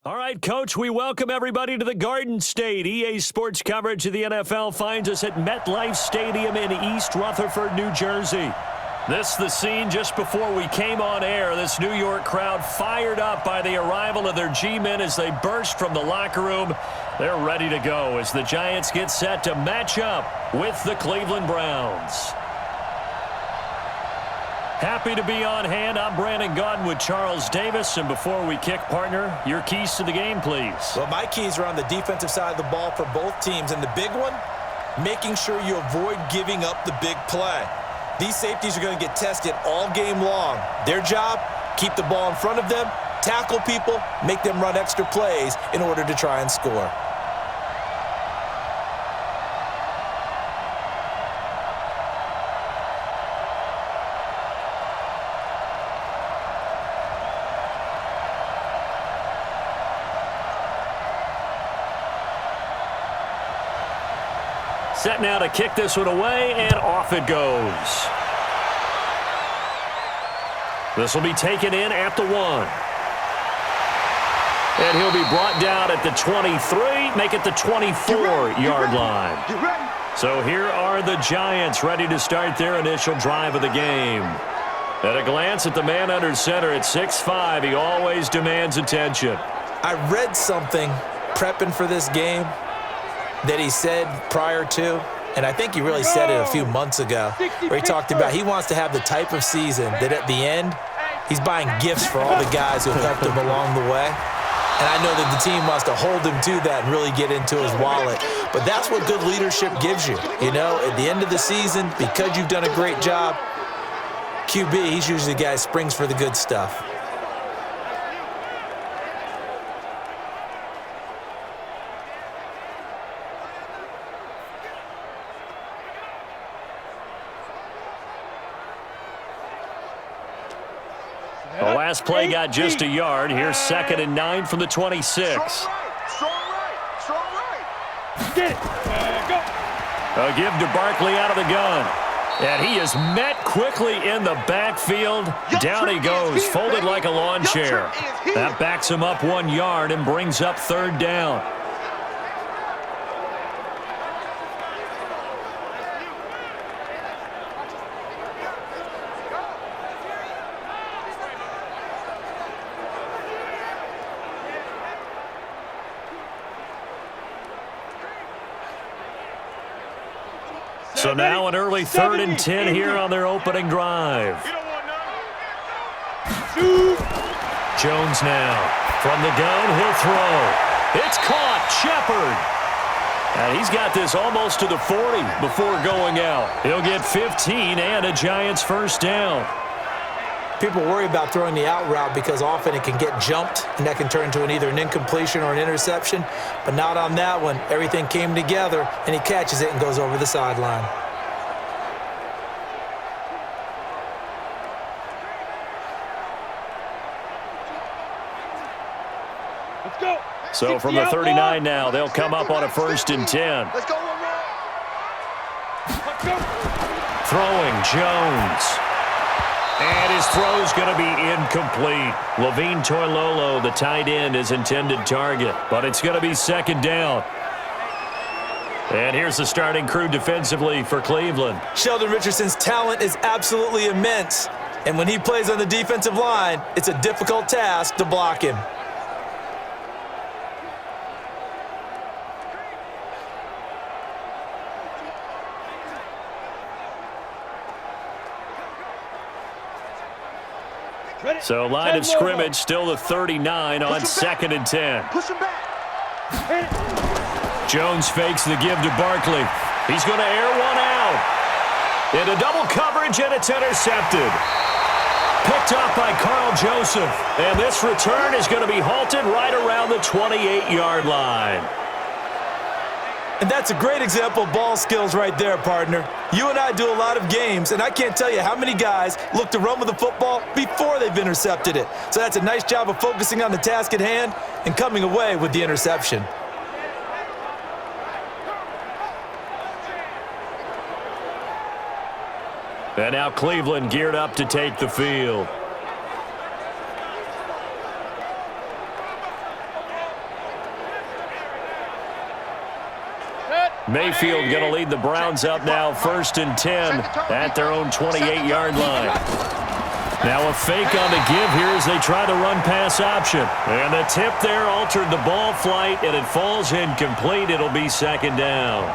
All right, Coach, we welcome everybody to the Garden State. EA Sports coverage of the NFL finds us at MetLife Stadium in East Rutherford, New Jersey. This is the scene just before we came on air. This New York crowd fired up by the arrival of their G-men as they burst from the locker room. They're ready to go as the Giants get set to match up with the Cleveland Browns. Happy to be on hand. I'm Brandon Gaudin with Charles Davis. And before we kick, partner, your keys to the game, please. Well, my keys are on the defensive side of the ball for both teams. And the big one, making sure you avoid giving up the big play. These safeties are going to get tested all game long. Their job, keep the ball in front of them, tackle people, make them run extra plays in order to try and score. Set now to kick this one away, and off it goes. This will be taken in at the 1. And he'll be brought down at the 23, make it the 24-yard line. So here are the Giants ready to start their initial drive of the game. At a glance at the man under center at 6'5", he always demands attention. I read something prepping for this game that he said prior to, and I think he really said it a few months ago, where he talked about he wants to have the type of season that at the end, he's buying gifts for all the guys who have helped him along the way. And I know that the team wants to hold him to that and really get into his wallet. But that's what good leadership gives you. You know, at the end of the season, because you've done a great job, QB, he's usually the guy who springs for the good stuff. The last play got just a yard. Here's 2nd and 9 from the 26. Strong right. Get it. Go. A give to Barkley out of the gun. And he is met quickly in the backfield. Down he goes, folded like a lawn chair. That backs him up 1 yard and brings up 3rd down. So now an early 3rd and 10 here on their opening drive. Jones now from the gun, he'll throw. It's caught, Shepard. And he's got this almost to the 40 before going out. He'll get 15 and a Giants first down. People worry about throwing the out route because often it can get jumped, and that can turn into either an incompletion or an interception. But not on that one. Everything came together, and he catches it and goes over the sideline. Let's go. So from the 39 now, they'll come up on a 1st and 10. Let's go. Let's go. Throwing, Jones. And his throw's going to be incomplete. Levine Toilolo, the tight end, is intended target, but it's going to be 2nd down. And here's the starting crew defensively for Cleveland. Sheldon Richardson's talent is absolutely immense, and when he plays on the defensive line, it's a difficult task to block him. So line of scrimmage still the 39 on 2nd and 10. Push him back. Jones fakes the give to Barkley. He's going to air one out. Into double coverage, and it's intercepted. Picked off by Carl Joseph. And this return is going to be halted right around the 28-yard line. And that's a great example of ball skills right there, partner. You and I do a lot of games, and I can't tell you how many guys look to run with the football before they've intercepted it. So that's a nice job of focusing on the task at hand and coming away with the interception. And now Cleveland geared up to take the field. Mayfield going to lead the Browns up now, 1st and 10 at their own 28-yard line. Now a fake on the give here as they try to run pass option. And the tip there altered the ball flight, and it falls incomplete. It'll be 2nd down.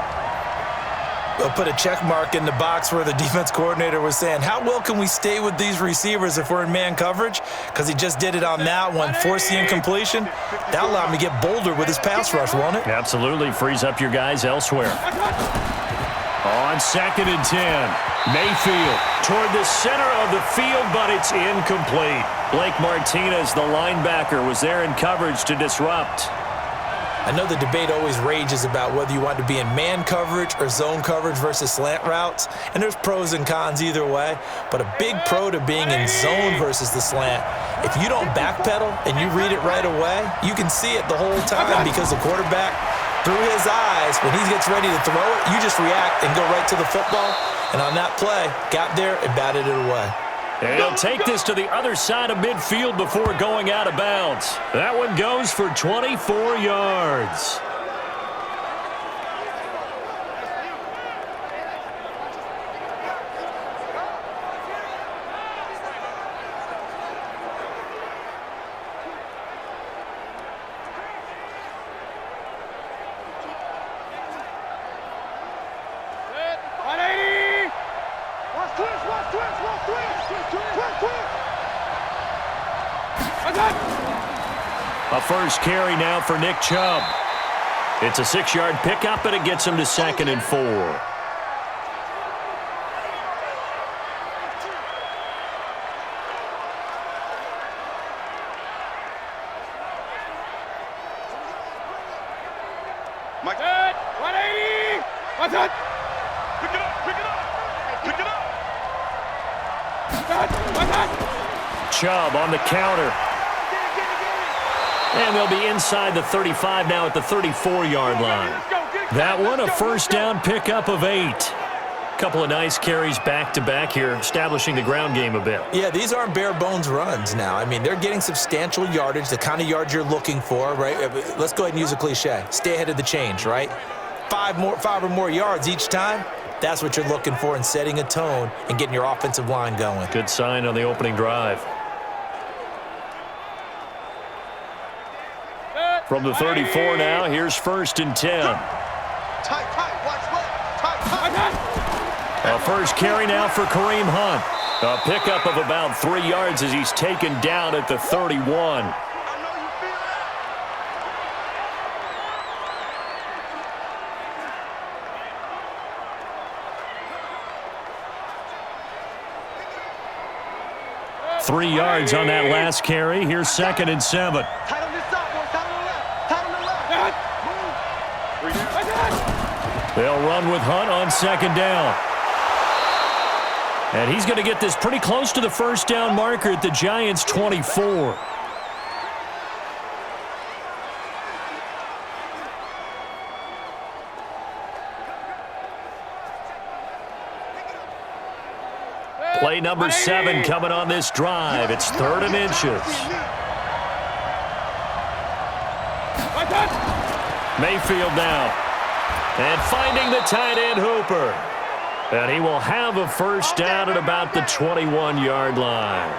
They'll put a check mark in the box where the defense coordinator was saying, how well can we stay with these receivers if we're in man coverage? Because he just did it on that one, forced the incompletion. That allowed him to get bolder with his pass rush, won't it? Absolutely. Frees up your guys elsewhere. On 2nd and 10, Mayfield toward the center of the field, but it's incomplete. Blake Martinez, the linebacker, was there in coverage to disrupt. I know the debate always rages about whether you want to be in man coverage or zone coverage versus slant routes, and there's pros and cons either way, but a big pro to being in zone versus the slant. If you don't backpedal and you read it right away, you can see it the whole time because the quarterback, through his eyes, when he gets ready to throw it, you just react and go right to the football, and on that play, got there and batted it away. And he'll take this to the other side of midfield before going out of bounds. That one goes for 24 yards. A first carry now for Nick Chubb. It's a 6-yard pickup, and it gets him to 2nd and 4. Mike. 180. What's that? Pick it up. Pick it up. Pick it up. What's that? Chubb on the counter. And they'll be inside the 35 now at the 34-yard line. That one, a first down pickup of 8. Couple of nice carries back-to-back here, establishing the ground game a bit. Yeah, these aren't bare-bones runs now. I mean, they're getting substantial yardage, the kind of yards you're looking for, right? Let's go ahead and use a cliche. Stay ahead of the change, right? 5 or more yards each time. That's what you're looking for in setting a tone and getting your offensive line going. Good sign on the opening drive. From the 34 now, here's 1st and 10. Tight, watch left. Tight. A first carry now for Kareem Hunt. A pickup of about 3 yards as he's taken down at the 31. Three yards on that last carry. Here's 2nd and 7. Tight on this side, boys. Tight on the left. Tight on the left. They'll run with Hunt on 2nd down. And he's going to get this pretty close to the first down marker at the Giants' 24. Play number 7 coming on this drive. It's 3rd and inches. Mayfield now. And finding the tight end Hooper. And he will have a first down at about the 21-yard line.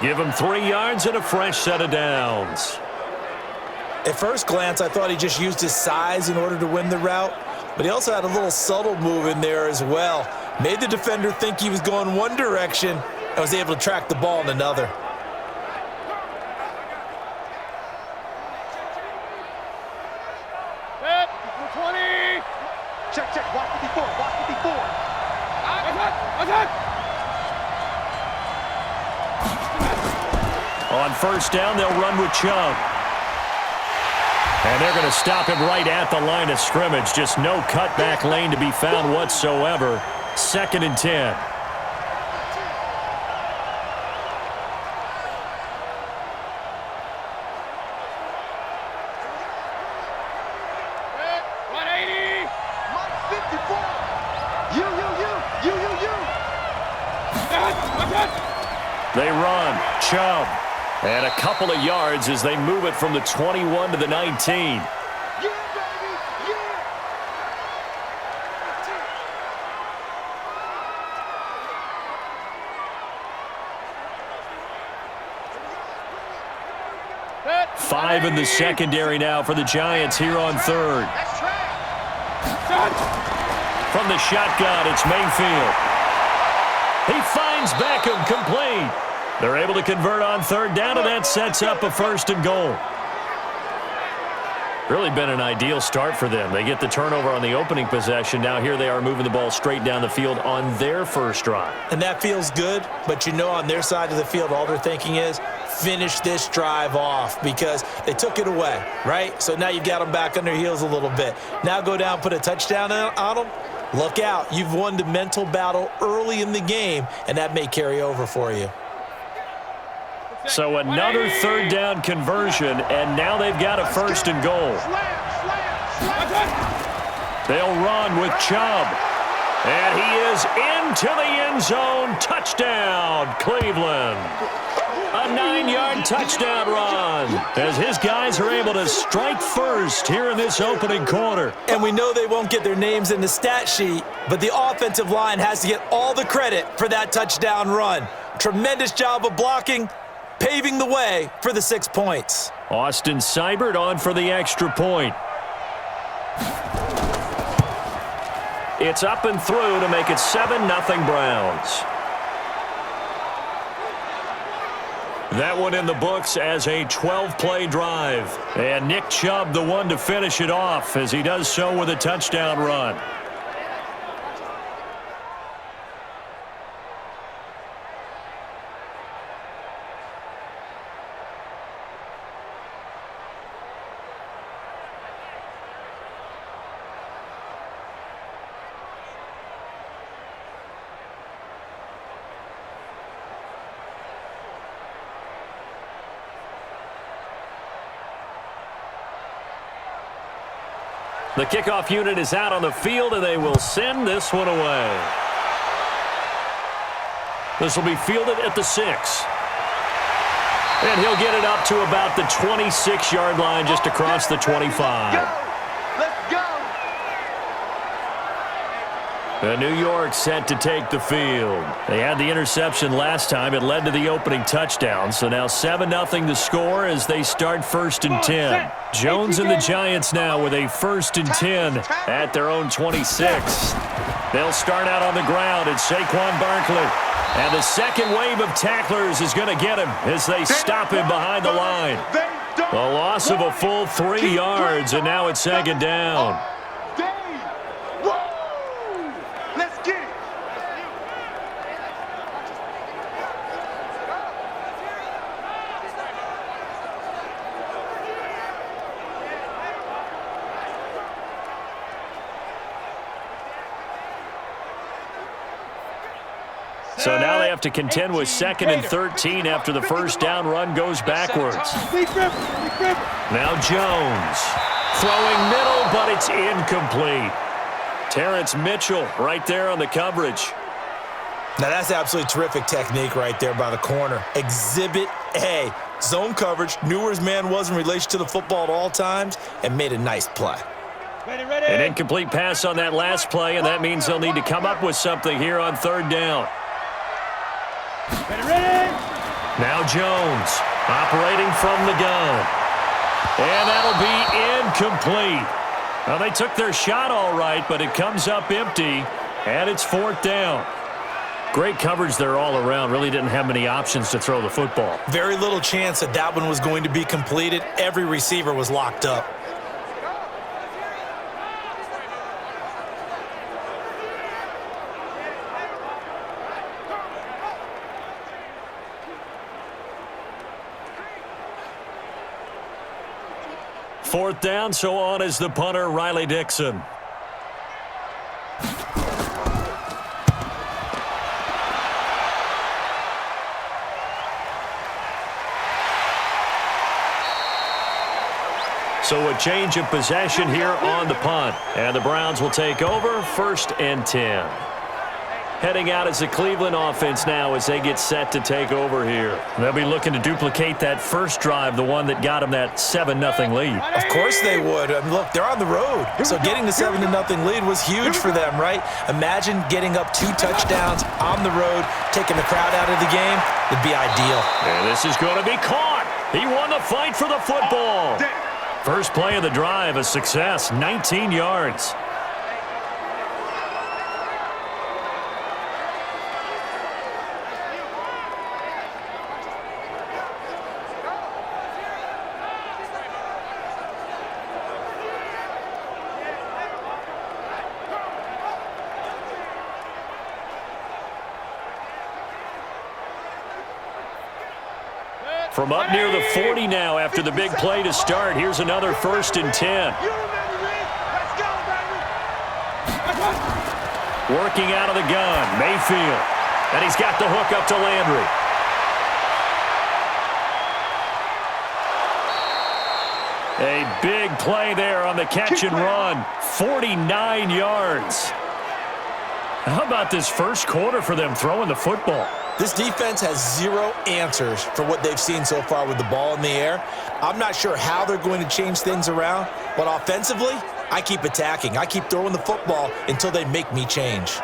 Give him 3 yards and a fresh set of downs. At first glance, I thought he just used his size in order to win the route, but he also had a little subtle move in there as well. Made the defender think he was going one direction and was able to track the ball in another. Set. 20. Check. Watch 54. Watch 54. What's that? On first down, they'll run with Chubb. And they're going to stop him right at the line of scrimmage. Just no cutback lane to be found whatsoever. 2nd and 10. They run. Chubb. And a couple of yards as they move it from the 21 to the 19. 5 in the secondary now for the Giants here on third. From the shotgun, it's Mayfield. He finds Beckham, complete. They're able to convert on third down, and that sets up a 1st and goal. Really been an ideal start for them. They get the turnover on the opening possession. Now here they are moving the ball straight down the field on their first drive. And that feels good, but you know on their side of the field, all they're thinking is finish this drive off because they took it away, right? So now you've got them back on their heels a little bit. Now go down, put a touchdown on them. Look out. You've won the mental battle early in the game, and that may carry over for you. So another third down conversion, and now they've got a 1st and goal. They'll run with Chubb. And he is into the end zone. Touchdown, Cleveland. A 9-yard touchdown run as his guys are able to strike first here in this opening quarter. And we know they won't get their names in the stat sheet, but the offensive line has to get all the credit for that touchdown run. Tremendous job of blocking, paving the way for the 6 points. Austin Seibert on for the extra point. It's up and through to make it 7-0 Browns. That one in the books as a 12-play drive. And Nick Chubb the one to finish it off as he does so with a touchdown run. The kickoff unit is out on the field, and they will send this one away. This will be fielded at the 6. And he'll get it up to about the 26-yard line, just across the 25. Let's go. The New York set to take the field. They had the interception last time. It led to the opening touchdown. So now 7-0 to score as they start 1st and 10. Jones and the Giants now with a 1st and 10 at their own 26. They'll start out on the ground. It's Saquon Barkley. And the second wave of tacklers is going to get him as they stop him behind the line. The loss of a full 3 yards, and now it's 2nd down. Let's get it. So now they have to contend with 2nd and 13 after the first down run goes backwards. Now Jones throwing middle, but it's incomplete. Terrence Mitchell right there on the coverage. Now that's absolutely terrific technique right there by the corner. Exhibit A. Zone coverage, knew where his man was in relation to the football at all times, and made a nice play. An incomplete pass on that last play, and that means they'll need to come up with something here on 3rd down. Now Jones operating from the gun. And that'll be incomplete. Well, they took their shot all right, but it comes up empty, and it's 4th down. Great coverage there all around. Really didn't have many options to throw the football. Very little chance that that one was going to be completed. Every receiver was locked up. Fourth down, so on is the punter, Riley Dixon. So a change of possession here on the punt. And the Browns will take over 1st and 10. Heading out as the Cleveland offense now as they get set to take over here. They'll be looking to duplicate that first drive, the one that got them that 7-0 lead. Of course they would. I mean, look, they're on the road. So getting the 7-0 lead was huge for them, right? Imagine getting up 2 touchdowns on the road, taking the crowd out of the game. Would be ideal. And this is going to be caught. He won the fight for the football. First play of the drive, a success, 19 yards. From up near the 40 now after the big play to start. Here's another 1st and 10. Working out of the gun, Mayfield. And he's got the hook up to Landry. A big play there on the catch and run. 49 yards. How about this first quarter for them throwing the football? This defense has zero answers for what they've seen so far with the ball in the air. I'm not sure how they're going to change things around, but offensively, I keep attacking. I keep throwing the football until they make me change.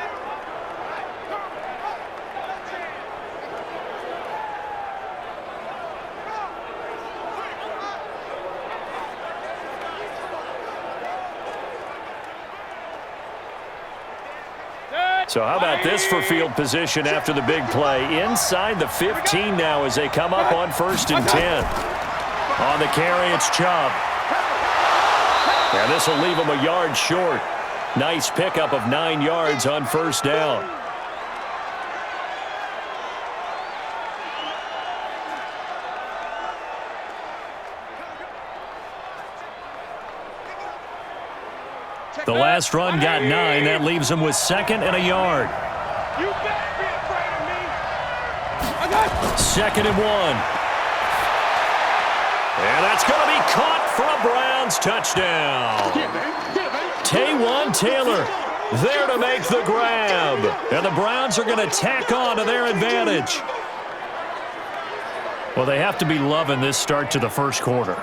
So how about this for field position after the big play? Inside the 15 now as they come up on 1st and 10. On the carry, it's Chubb. And this will leave him a yard short. Nice pickup of 9 yards on 1st down. The last run got 9. That leaves him with 2nd and a yard. You better be afraid of me. 2nd and 1. And that's going to be caught for a Browns touchdown. Taywan Taylor there to make the grab. And the Browns are going to tack on to their advantage. Well, they have to be loving this start to the first quarter.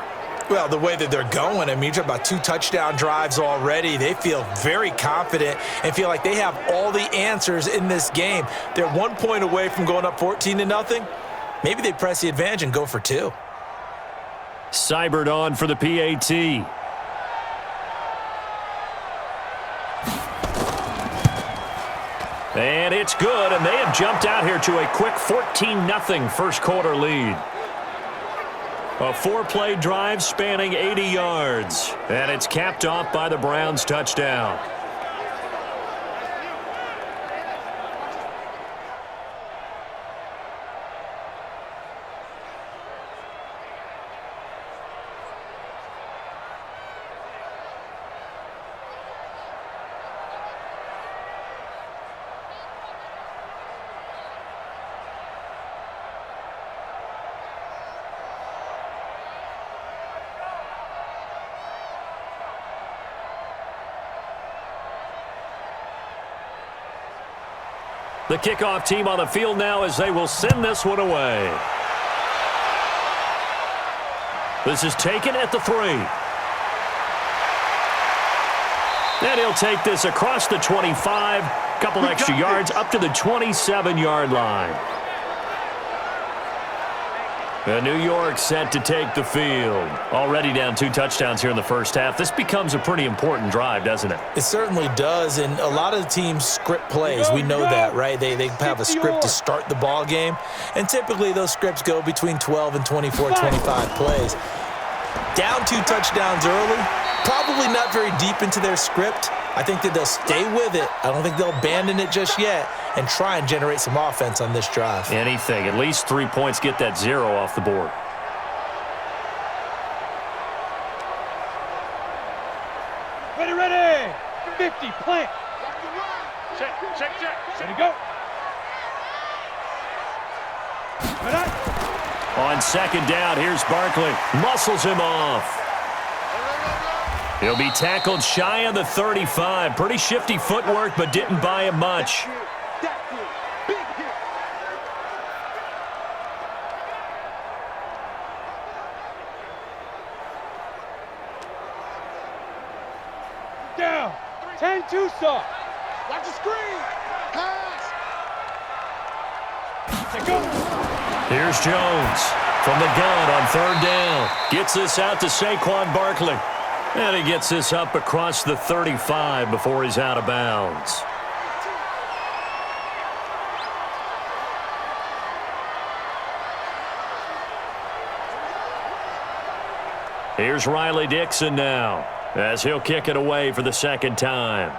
Well, the way that they're going, I mean, you're talking about 2 touchdown drives already. They feel very confident and feel like they have all the answers in this game. They're 1 point away from going up 14-0. Maybe they press the advantage and go for 2. Seibert on for the PAT. And it's good, and they have jumped out here to a quick 14-0 first quarter lead. A 4-play drive spanning 80 yards, and it's capped off by the Browns' touchdown. The kickoff team on the field now as they will send this one away. This is taken at the 3. And he'll take this across the 25, couple extra yards up to the 27-yard line. And New York set to take the field. Already down 2 touchdowns here in the first half. This becomes a pretty important drive, doesn't it? It certainly does, and a lot of the teams script plays. We know that, right? They have a script to start the ball game, and typically those scripts go between 12 and 24, 25 plays. Down 2 touchdowns early, probably not very deep into their script. I think that they'll stay with it. I don't think they'll abandon it just yet and try and generate some offense on this drive. Anything. At least 3 points, get that 0 off the board. Ready. 50, plant. Check. Ready, go. On 2nd down, here's Barkley. Muscles him off. He'll be tackled shy of the 35. Pretty shifty footwork, but didn't buy him much. Down. 10-2 soft. Watch the screen. Pass. Go. Here's Jones. From the gun on third down. Gets this out to Saquon Barkley. And he gets this up across the 35 before he's out of bounds. Here's Riley Dixon now, as he'll kick it away for the second time.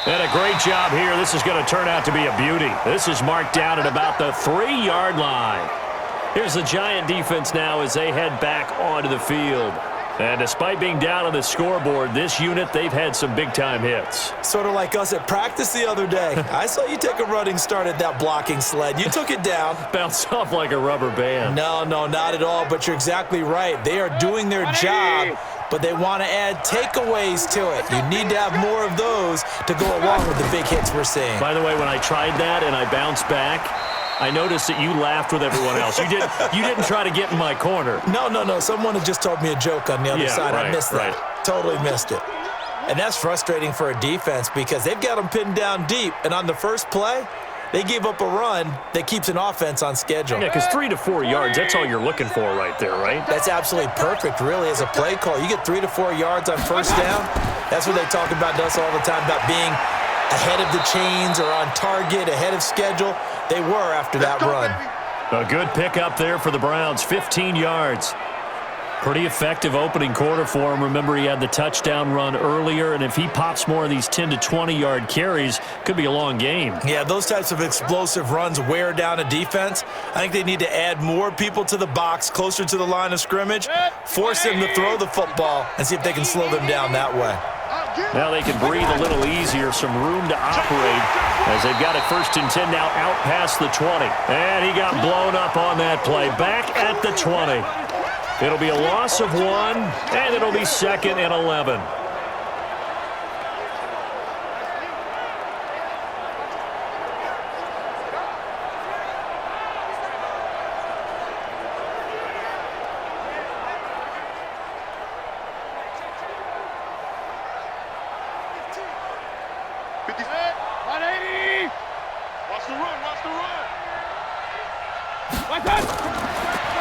And a great job here. This is going to turn out to be a beauty. This is marked down at about the 3-yard line. Here's the Giant defense now as they head back onto the field. And despite being down on the scoreboard, this unit, they've had some big-time hits. Sort of like us at practice the other day. I saw you take a running start at that blocking sled. You took it down. Bounced off like a rubber band. No, not at all, but you're exactly right. They are doing their job, but they want to add takeaways to it. You need to have more of those to go along with the big hits we're seeing. By the way, when I tried that and I bounced back, I noticed that you laughed with everyone else. You didn't try to get in my corner. No. Someone had just told me a joke on the other side. Right, I missed that. Right. Totally missed it. And that's frustrating for a defense because they've got them pinned down deep. And on the first play, they gave up a run that keeps an offense on schedule. Yeah, because 3 to 4 yards, that's all you're looking for right there, right? That's absolutely perfect, really, as a play call. You get 3 to 4 yards on first down. That's what they talk about to us all the time, about being ahead of the chains or on target, ahead of schedule. They were after that run. A good pickup there for the Browns, 15 yards. Pretty effective opening quarter for him. Remember, he had the touchdown run earlier, and if he pops more of these 10 to 20-yard carries, could be a long game. Yeah, those types of explosive runs wear down a defense. I think they need to add more people to the box, closer to the line of scrimmage, force them to throw the football, and see if they can slow them down that way. Now they can breathe a little easier, some room to operate as they've got it 1st and 10 now out past the 20. And he got blown up on that play. Back at the 20. It'll be a loss of 1, and it'll be 2nd and 11.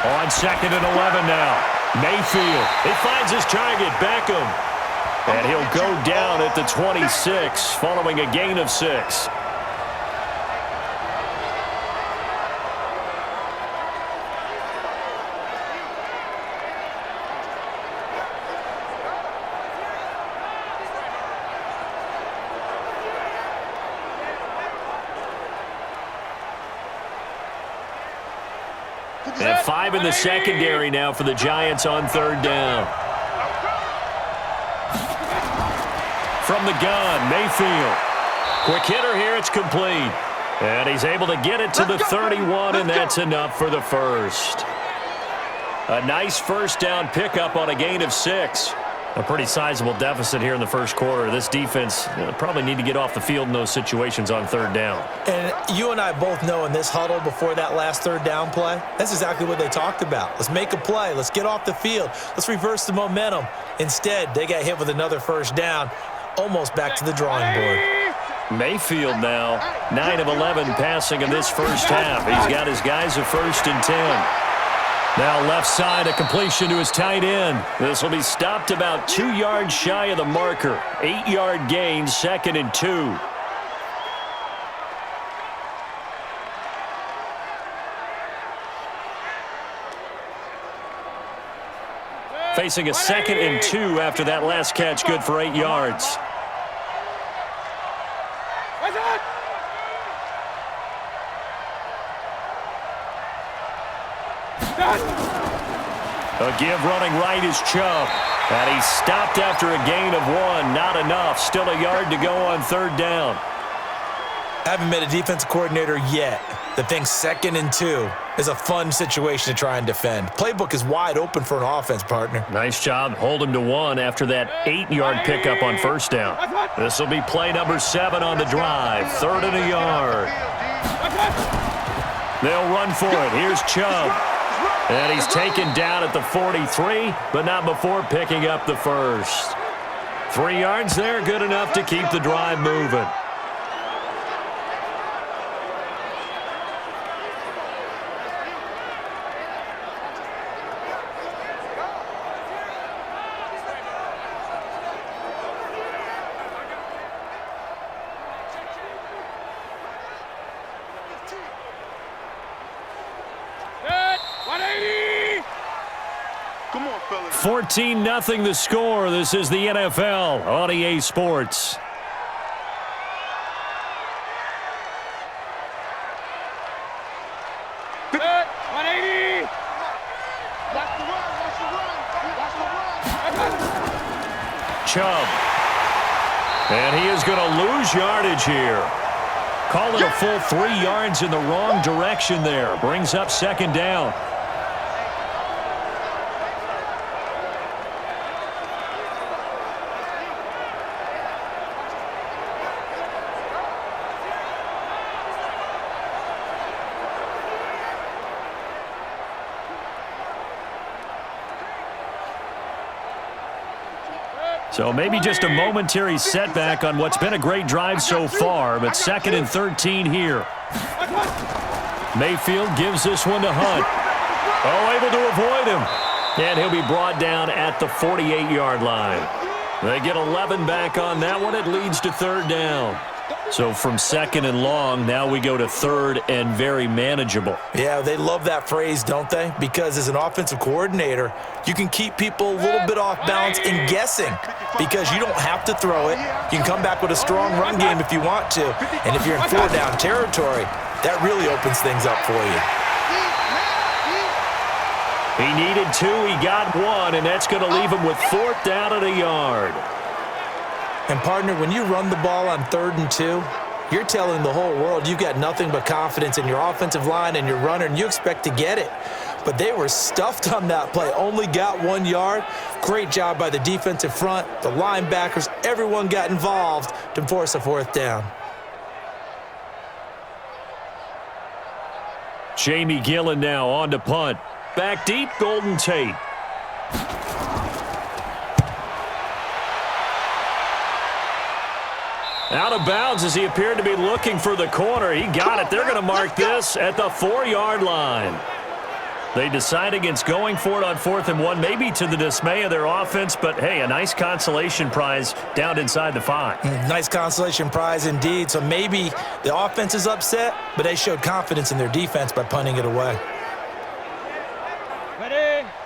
On 2nd and 11 now. Mayfield. He finds his target, Beckham. And he'll go down at the 26 following a gain of 6. And 5 in the secondary now for the Giants on 3rd down. From the gun, Mayfield. Quick hitter here, it's complete. And he's able to get it to the 31, and that's enough for the first. A nice first down pickup on a gain of 6. A pretty sizable deficit here in the first quarter. This defense probably need to get off the field in those situations on 3rd down. And you and I both know in this huddle before that last 3rd down play, that's exactly what they talked about. Let's make a play. Let's get off the field. Let's reverse the momentum. Instead, they got hit with another first down, almost back to the drawing board. Mayfield now, 9 of 11 passing in this first half. He's got his guys a 1st and 10. Now left side, a completion to his tight end. This will be stopped about 2 yards shy of the marker. 8-yard gain, 2nd and 2. Facing a 2nd and 2 after that last catch, good for 8 yards. A give running right is Chubb. And he's stopped after a gain of 1. Not enough. Still a yard to go on 3rd down. I haven't met a defensive coordinator yet that thinks 2nd and 2 is a fun situation to try and defend. Playbook is wide open for an offense, partner. Nice job. Hold him to 1 after that 8-yard pickup on 1st down. This will be play number 7 on the drive. 3rd and a yard. They'll run for it. Here's Chubb. And he's taken down at the 43, but not before picking up the first. 3 yards there, good enough to keep the drive moving. Come on, fellas. 14-0 the score. This is the NFL on EA Sports. Good. 180. Watch the run. Watch the run. Watch the run. Chubb. And he is going to lose yardage here. Call it a full 3 yards in the wrong direction there. Brings up second down. So maybe just a momentary setback on what's been a great drive so far, but 2nd and 13 here. Mayfield gives this one to Hunt. Oh, able to avoid him. And he'll be brought down at the 48-yard line. They get 11 back on that one. It leads to 3rd down. So from 2nd and long, now we go to 3rd and very manageable. Yeah, they love that phrase, don't they? Because as an offensive coordinator, you can keep people a little bit off balance and guessing because you don't have to throw it. You can come back with a strong run game if you want to. And if you're in 4-down territory, that really opens things up for you. He needed 2, he got 1, and that's going to leave him with 4th down and a yard. And, partner, when you run the ball on 3rd and 2, you're telling the whole world you've got nothing but confidence in your offensive line and your runner, and you expect to get it. But they were stuffed on that play, only got 1 yard. Great job by the defensive front, the linebackers, everyone got involved to force a 4th down. Jamie Gillen now on to punt. Back deep, Golden Tate. Out of bounds as he appeared to be looking for the corner. He got it. They're going to mark this at the 4-yard line. They decide against going for it on 4th and 1, maybe to the dismay of their offense, but hey, a nice consolation prize down inside the 5. Nice consolation prize indeed. So maybe the offense is upset, but they showed confidence in their defense by punting it away.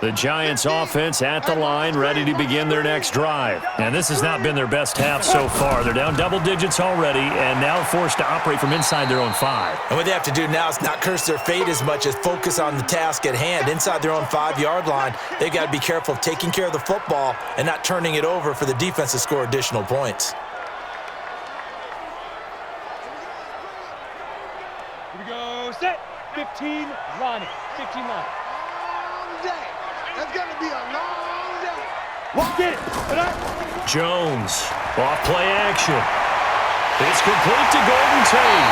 The Giants offense at the line, ready to begin their next drive. And this has not been their best half so far. They're down double digits already and now forced to operate from inside their own 5. And what they have to do now is not curse their fate as much as focus on the task at hand. Inside their own 5-yard line, they've got to be careful of taking care of the football and not turning it over for the defense to score additional points. Here we go, set, 15, Ronnie, 15 line. That's going to be a long day. Walk it. Jones, off play action. It's complete to Golden Tate.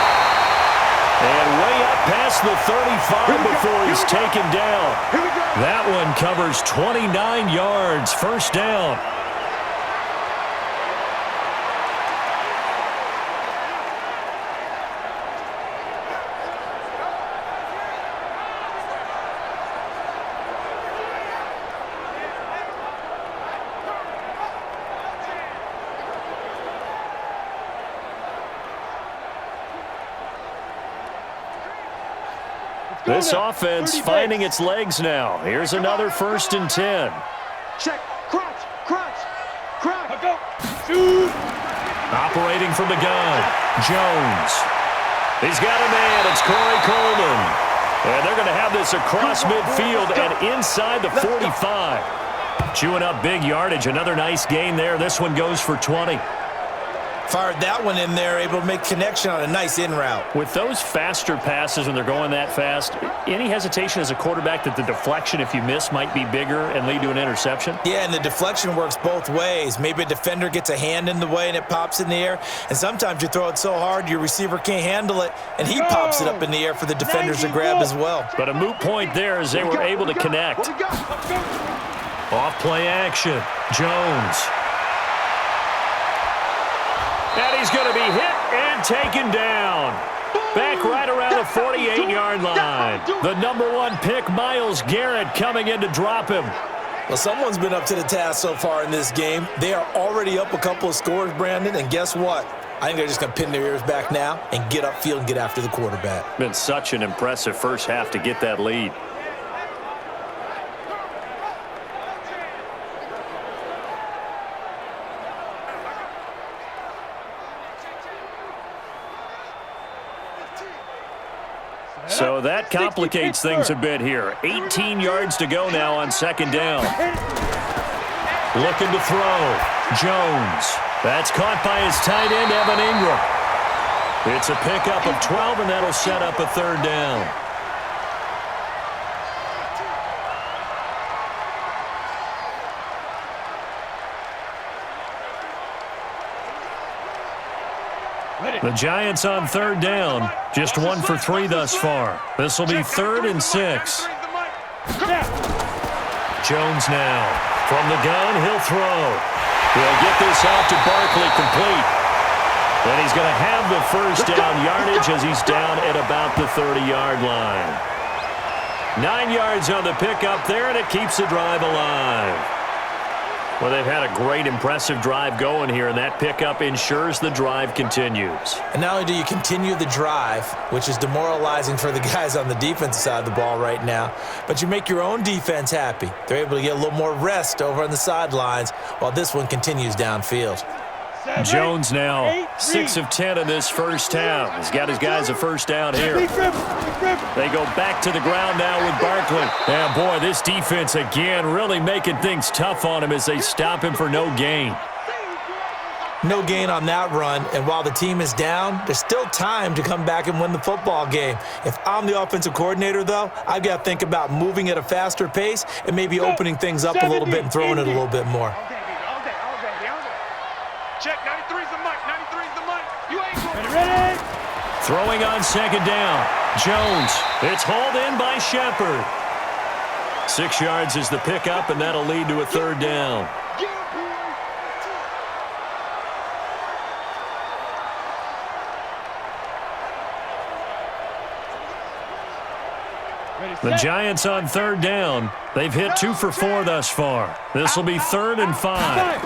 And way up past the 35 before he's taken down. That one covers 29 yards, 1st down. This offense finding its legs now. Here's another 1st and 10. Check. Crunch. Crunch. Crunch. Go. Shoot. Operating from the gun. Jones. He's got a man. It's Corey Coleman. And they're going to have this across midfield and inside the 45. Chewing up big yardage. Another nice gain there. This one goes for 20. Fired that one in there, able to make connection on a nice in route. With those faster passes when they're going that fast, any hesitation as a quarterback that the deflection, if you miss, might be bigger and lead to an interception? Yeah, and the deflection works both ways. Maybe a defender gets a hand in the way and it pops in the air, and sometimes you throw it so hard your receiver can't handle it, and he pops it up in the air for the defenders to grab as well. But a moot point there as they were able to connect. Off play action. Jones. And he's going to be hit and taken down. Back right around the 48-yard line. The number 1 pick, Myles Garrett, coming in to drop him. Well, someone's been up to the task so far in this game. They are already up a couple of scores, Brandon, and guess what? I think they're just going to pin their ears back now and get upfield and get after the quarterback. Been such an impressive first half to get that lead. So that complicates things a bit here. 18 yards to go now on second down. Looking to throw. Jones. That's caught by his tight end, Evan Ingram. It's a pickup of 12, and that'll set up a third down. The Giants on third down. Just 1 for 3 thus far. This will be 3rd and 6. Jones now. From the gun, he'll throw. He'll get this out to Barkley complete. And he's going to have the first down yardage as he's down at about the 30-yard line. 9 yards on the pickup there, and it keeps the drive alive. Well, they've had a great, impressive drive going here, and that pickup ensures the drive continues. And not only do you continue the drive, which is demoralizing for the guys on the defensive side of the ball right now, but you make your own defense happy. They're able to get a little more rest over on the sidelines while this one continues downfield. Jones now 6 of 10 in this first half. He's got his guys a first down here. They go back to the ground now with Barkley. And boy, this defense again really making things tough on him as they stop him for no gain. No gain on that run, and while the team is down, there's still time to come back and win the football game. If I'm the offensive coordinator, though, I've got to think about moving at a faster pace and maybe opening things up a little bit and throwing it a little bit more. Check, 93's the mic, 93's the mic. You ain't Ready? Throwing on second down. Jones. It's hauled in by Shepard. 6 yards is the pickup, and that'll lead to a third down. The Giants on third down. They've hit 2 for 4 thus far. This will be 3rd and 5.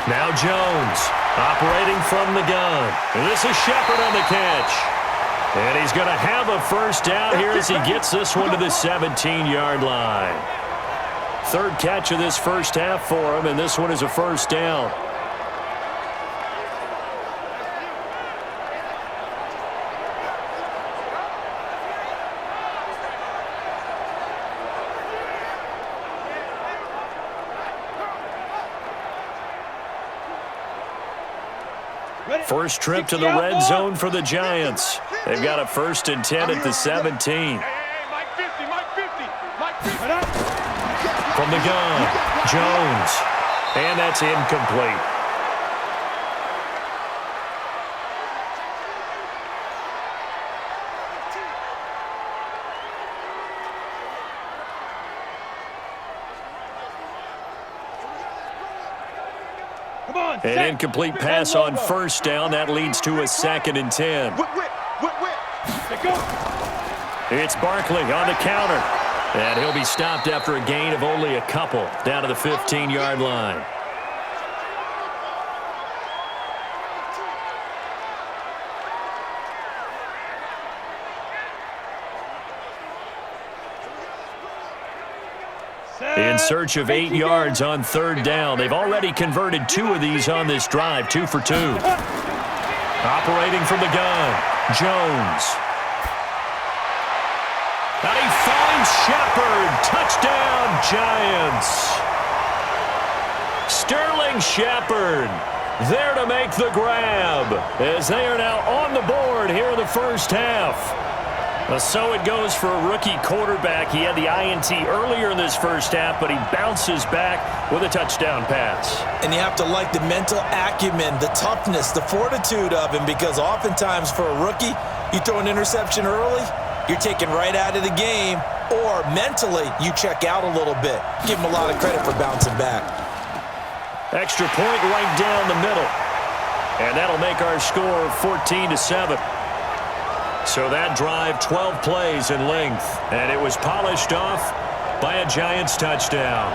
Now Jones operating from the gun. And this is Shepard on the catch. And he's going to have a first down here as he gets this one to the 17-yard line. 3rd catch of this first half for him, and this one is a first down. First trip to the red zone for the Giants. They've got a 1st and 10 at the 17. Mike 50, Mike 50, Mike 50. From the gun, Jones. And that's incomplete. An incomplete pass on first down. That leads to a 2nd and 10. It's Barkley on the counter. And he'll be stopped after a gain of only a couple down to the 15-yard line. In search of 8 yards on third down. They've already converted 2 of these on this drive, 2 for 2. Operating from the gun, Jones. And he finds Shepard. Touchdown, Giants. Sterling Shepard there to make the grab as they are now on the board here in the first half. So it goes for a rookie quarterback. He had the INT earlier in this first half, but he bounces back with a touchdown pass. And you have to like the mental acumen, the toughness, the fortitude of him, because oftentimes for a rookie, you throw an interception early, you're taken right out of the game, or mentally you check out a little bit. Give him a lot of credit for bouncing back. Extra point right down the middle. And that'll make our score 14-7. So that drive, 12 plays in length. And it was polished off by a Giants touchdown.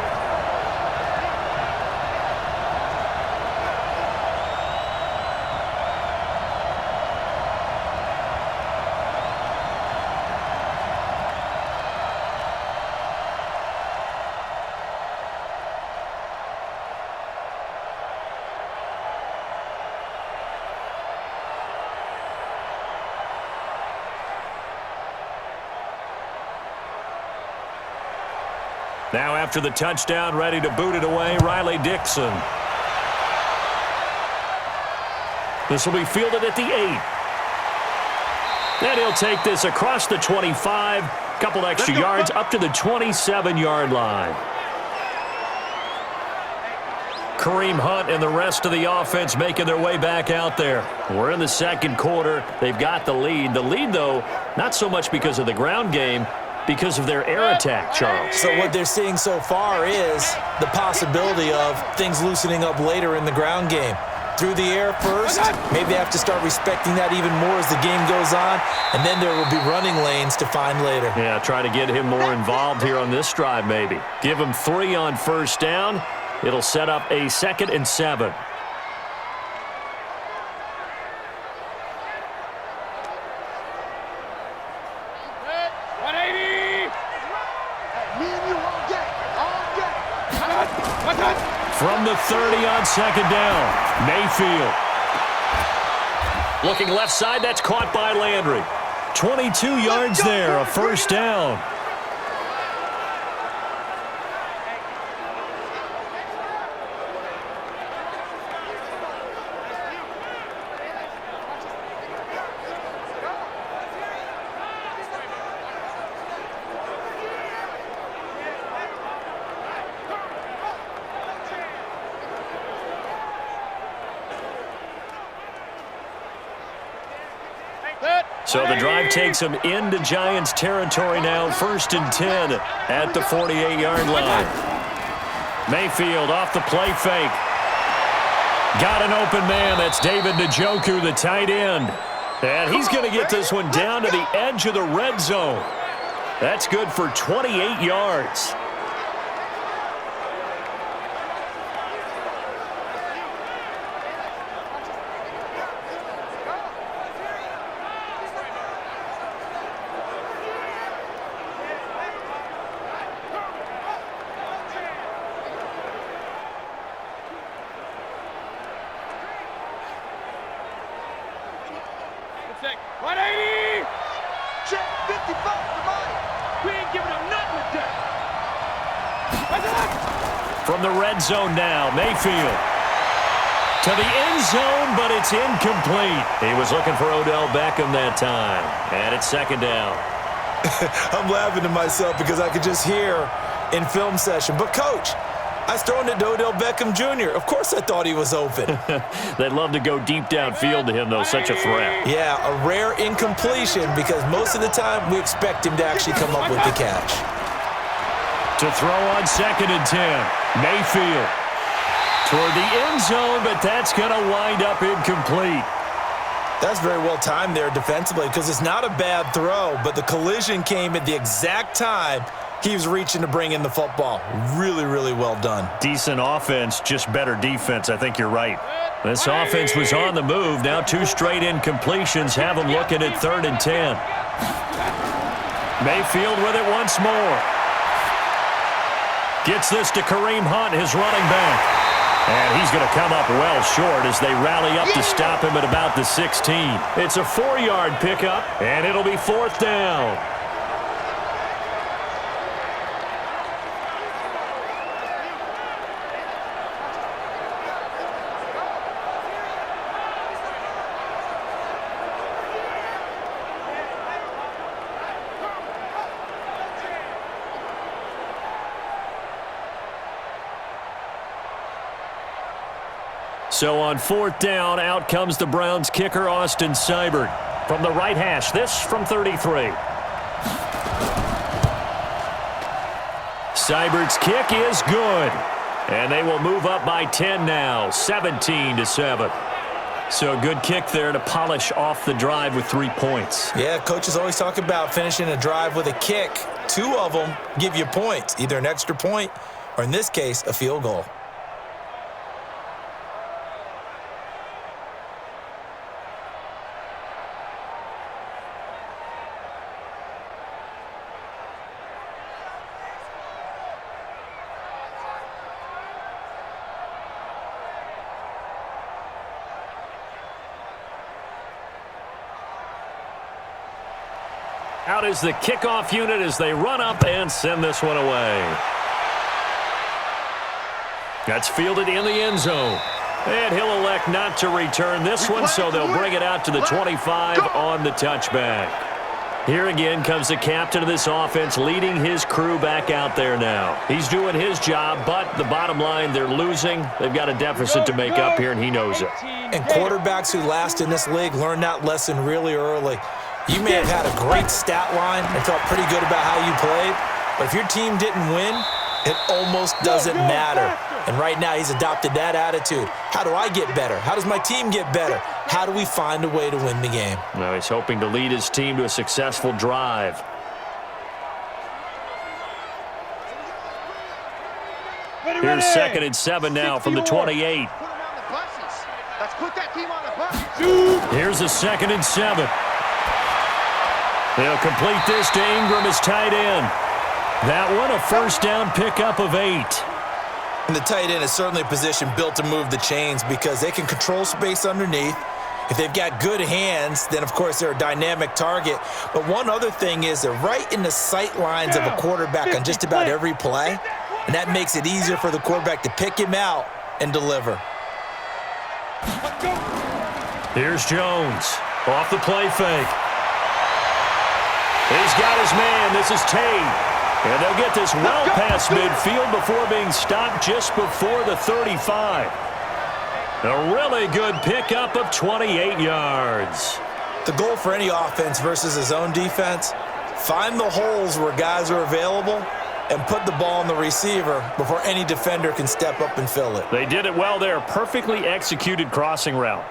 Now after the touchdown, ready to boot it away, Riley Dixon. This will be fielded at the 8. And he'll take this across the 25, couple extra yards up to the 27-yard line. Kareem Hunt and the rest of the offense making their way back out there. We're in the second quarter. They've got the lead. The lead, though, not so much because of the ground game, because of their air attack, Charles. So what they're seeing so far is the possibility of things loosening up later in the ground game. Through the air first, maybe they have to start respecting that even more as the game goes on, and then there will be running lanes to find later. Yeah, try to get him more involved here on this drive maybe. Give him 3 on first down. It'll set up a 2nd and 7. From the 30 on 2nd down, Mayfield. Looking left side, that's caught by Landry. 22 yards there, a first down. So the drive takes them into Giants territory now, 1st and 10 at the 48-yard line. Mayfield off the play fake. Got an open man. That's David Njoku, the tight end. And he's going to get this one down to the edge of the red zone. That's good for 28 yards. From the red zone now, Mayfield. To the end zone, but it's incomplete. He was looking for Odell Beckham that time. And it's 2nd down. I'm laughing to myself because I could just hear in film session. But, Coach, I was throwing it to Odell Beckham Jr. Of course I thought he was open. They'd love to go deep downfield to him, though. Such a threat. Yeah, a rare incompletion because most of the time we expect him to actually come up with the catch. To throw on 2nd and 10. Mayfield toward the end zone, but that's going to wind up incomplete. That's very well timed there defensively because it's not a bad throw, but the collision came at the exact time he was reaching to bring in the football. Really, really well done. Decent offense, just better defense. I think you're right. This offense was on the move. Now 2 straight incompletions have them looking at 3rd and 10. Mayfield with it once more. Gets this to Kareem Hunt, his running back. And he's going to come up well short as they rally up to stop him at about the 16. It's a 4-yard pickup, and it'll be 4th down. So on 4th down, out comes the Browns kicker, Austin Seibert. From the right hash, this from 33. Seibert's kick is good. And they will move up by 10 now, 17-7. So a good kick there to polish off the drive with 3 points. Yeah, coaches always talk about finishing a drive with a kick. 2 of them give you points, either an extra point or, in this case, a field goal. Out is the kickoff unit as they run up and send this one away. That's fielded in the end zone. And he'll elect not to return this one, so they'll bring it out to the 25 on the touchback. Here again comes the captain of this offense, leading his crew back out there now. He's doing his job, but the bottom line, they're losing. They've got a deficit to make up here, and he knows it. And quarterbacks who last in this league learn that lesson really early. You may have had a great stat line and felt pretty good about how you played, but if your team didn't win, it almost doesn't matter. And right now he's adopted that attitude. How do I get better? How does my team get better? How do we find a way to win the game? Now he's hoping to lead his team to a successful drive. Here's 2nd and 7 now from the 28. Let's put that team on the bus. Here's a 2nd and 7. They'll complete this to Ingram as tight end. That one a first down pickup of 8. And the tight end is certainly a position built to move the chains because they can control space underneath. If they've got good hands, then, of course, they're a dynamic target. But one other thing is they're right in the sight lines of a quarterback on just about every play, and that makes it easier for the quarterback to pick him out and deliver. Here's Jones off the play fake. He's got his man. This is Tate. And they'll get this well past midfield before being stopped just before the 35. A really good pickup of 28 yards. The goal for any offense versus his own defense, find the holes where guys are available and put the ball on the receiver before any defender can step up and fill it. They did it well there. Perfectly executed crossing route.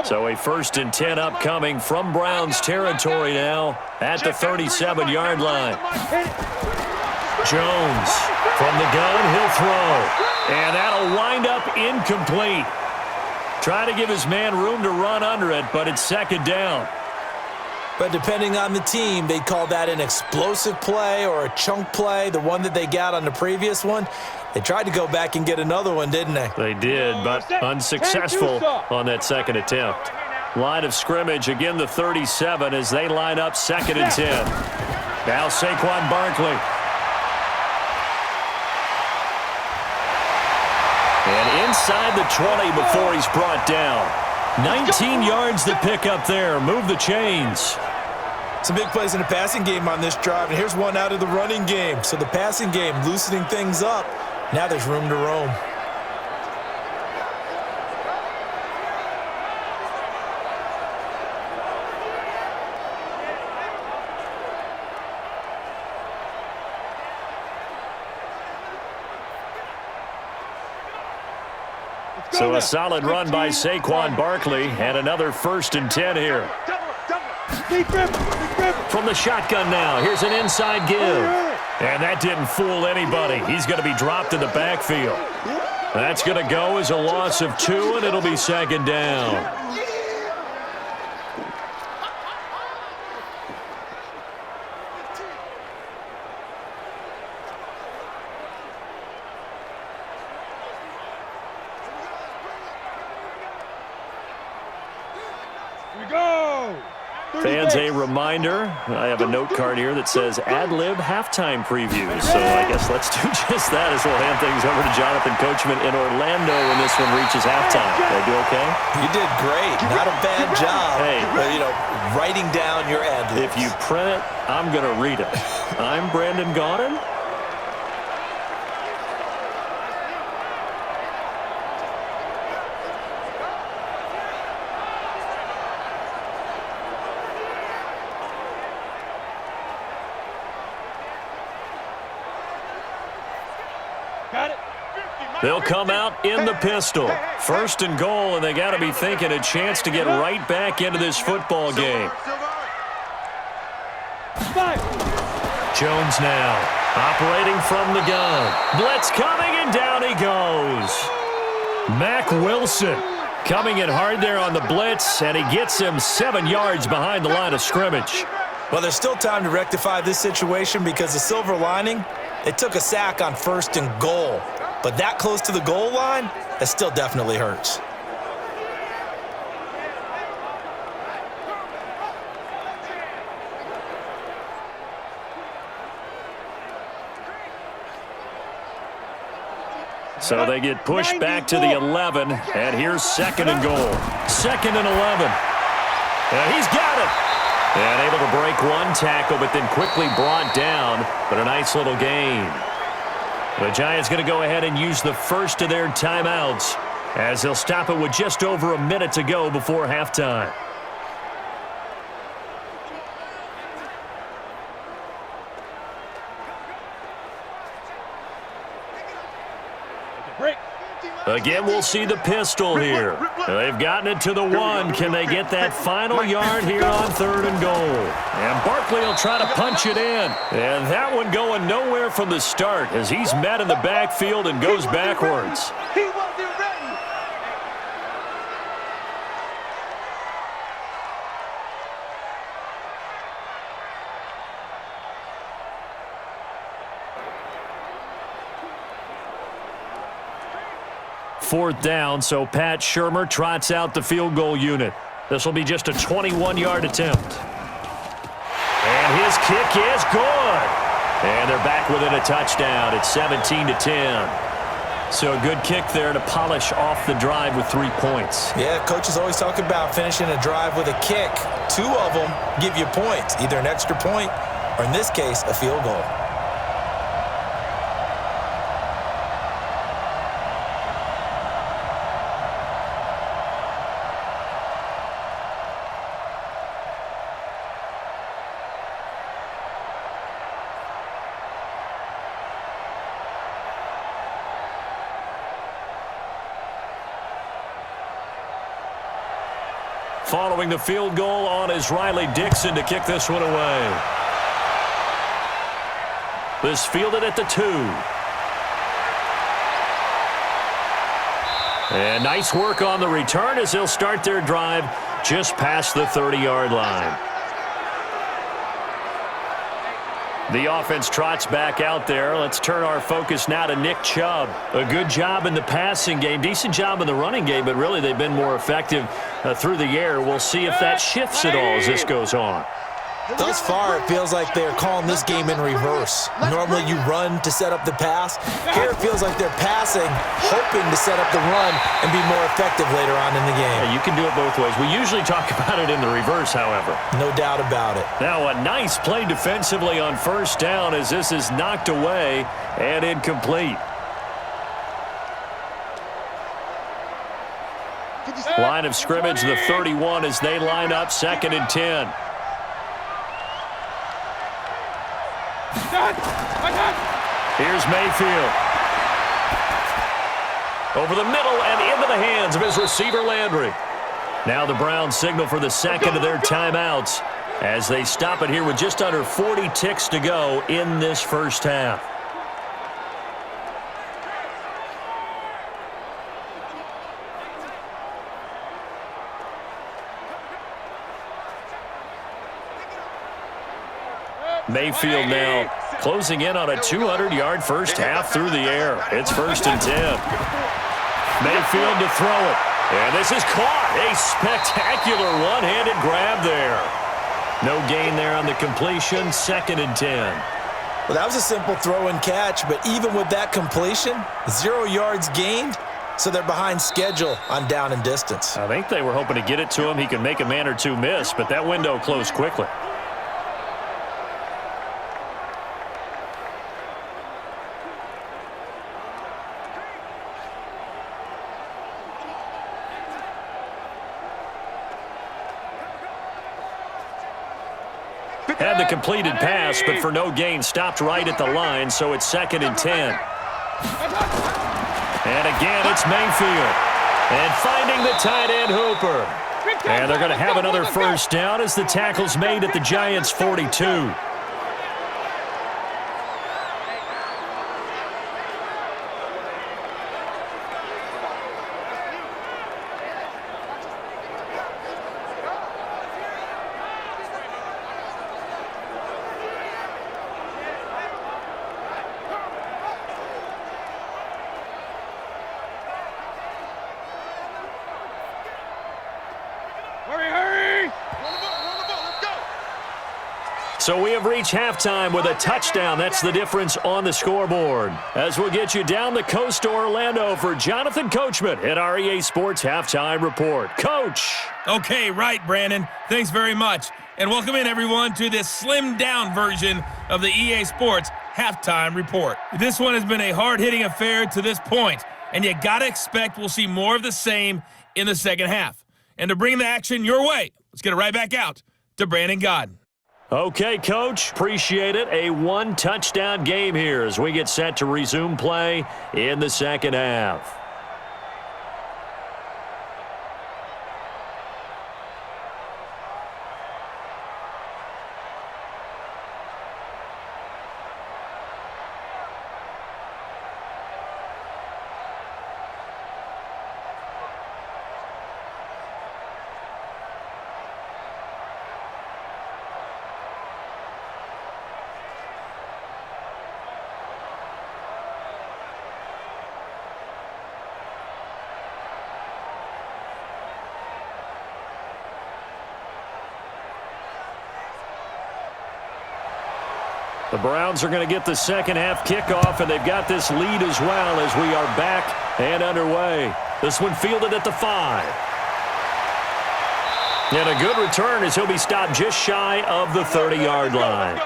So a 1st and 10 upcoming from Browns territory now at the 37-yard line. Jones from the gun, he'll throw. And that'll wind up incomplete. Try to give his man room to run under it, but it's 2nd down. But depending on the team, they'd call that an explosive play or a chunk play, the one that they got on the previous one. They tried to go back and get another one, didn't they? They did, but unsuccessful on that 2nd attempt. Line of scrimmage, again the 37 as they line up 2nd and 10. Now Saquon Barkley. And inside the 20 before he's brought down. 19 yards to pick up there. Move the chains. Some big plays in the passing game on this drive, and here's one out of the running game. So the passing game loosening things up. Now there's room to roam. So a solid run by Saquon Barkley and another 1st and 10 here. From the shotgun now, here's an inside give. And that didn't fool anybody. He's going to be dropped in the backfield. That's going to go as a loss of 2, and it'll be 2nd down. Fans, a reminder, I have a note card here that says ad-lib halftime preview. So I guess let's do just that as we'll hand things over to Jonathan Coachman in Orlando when this one reaches halftime. Did I do okay? You did great. Not a bad job. Hey. But, writing down your ad-libs. If you print it, I'm going to read it. I'm Brandon Gaudin. They'll come out in the pistol. First and goal, and they got to be thinking a chance to get right back into this football game. Jones now operating from the gun. Blitz coming, and down he goes. Mack Wilson coming in hard there on the blitz, and he gets him 7 yards behind the line of scrimmage. Well, there's still time to rectify this situation because the silver lining, they took a sack on first and goal. But that close to the goal line, that still definitely hurts. So they get pushed back to the 11, and here's second and goal. Second and 11. And he's got it. And able to break one tackle, but then quickly brought down. But a nice little gain. The Giants going to go ahead and use the first of their timeouts as they'll stop it with just over a minute to go before halftime. Again, we'll see the pistol here. They've gotten it to the 1. Can they get that final yard here on third and goal? And Barkley will try to punch it in. And that one going nowhere from the start as he's met in the backfield and goes backwards. He wasn't ready. Fourth down, so Pat Shurmur trots out the field goal unit. This will be just a 21-yard attempt. And his kick is good. And they're back within a touchdown. It's 17-10. So a good kick there to polish off the drive with 3 points. Yeah, coaches always talk about finishing a drive with a kick. 2 of them give you points, either an extra point or, in this case, a field goal. Following the field goal on is Riley Dixon to kick this one away. This fielded at the 2. And nice work on the return as they'll start their drive just past the 30-yard line. The offense trots back out there. Let's turn our focus now to Nick Chubb. A good job in the passing game, decent job in the running game, but really they've been more effective through the air. We'll see if that shifts at all as this goes on. Thus far, it feels like they're calling this game in reverse. Normally you run to set up the pass. Here it feels like they're passing, hoping to set up the run and be more effective later on in the game. Yeah, you can do it both ways. We usually talk about it in the reverse, however. No doubt about it. Now a nice play defensively on first down as this is knocked away and incomplete. Line of scrimmage, the 31 as they line up second and 10. Here's Mayfield. Over the middle and into the hands of his receiver, Landry. Now the Browns signal for the second of their timeouts as they stop it here with just under 40 ticks to go in this first half. Mayfield now closing in on a 200-yard first half through the air. It's first and 10. Mayfield to throw it. And this is caught. A spectacular one-handed grab there. No gain there on the completion. Second and 10. Well, that was a simple throw and catch, but even with that completion, 0 yards gained, so they're behind schedule on down and distance. I think they were hoping to get it to him. He could make a man or two miss, but that window closed quickly. Had the completed pass, but for no gain, stopped right at the line, so it's second and 10. And again, it's Mayfield. And finding the tight end Hooper. And they're going to have another first down as the tackle's made at the Giants' 42. So we have reached halftime with a touchdown. That's the difference on the scoreboard. As we'll get you down the coast to Orlando for Jonathan Coachman at our EA Sports Halftime Report. Coach. Okay, right, Brandon. Thanks very much. And welcome in, everyone, to this slimmed-down version of the EA Sports Halftime Report. This one has been a hard-hitting affair to this point, and you got to expect we'll see more of the same in the second half. And to bring the action your way, let's get it right back out to Brandon Godden. Okay, Coach. Appreciate it. A one-touchdown game here as we get set to resume play in the second half. The Browns are going to get the second half kickoff, and they've got this lead as well as we are back and underway. This one fielded at the 5. And a good return as he'll be stopped just shy of the 30-yard line.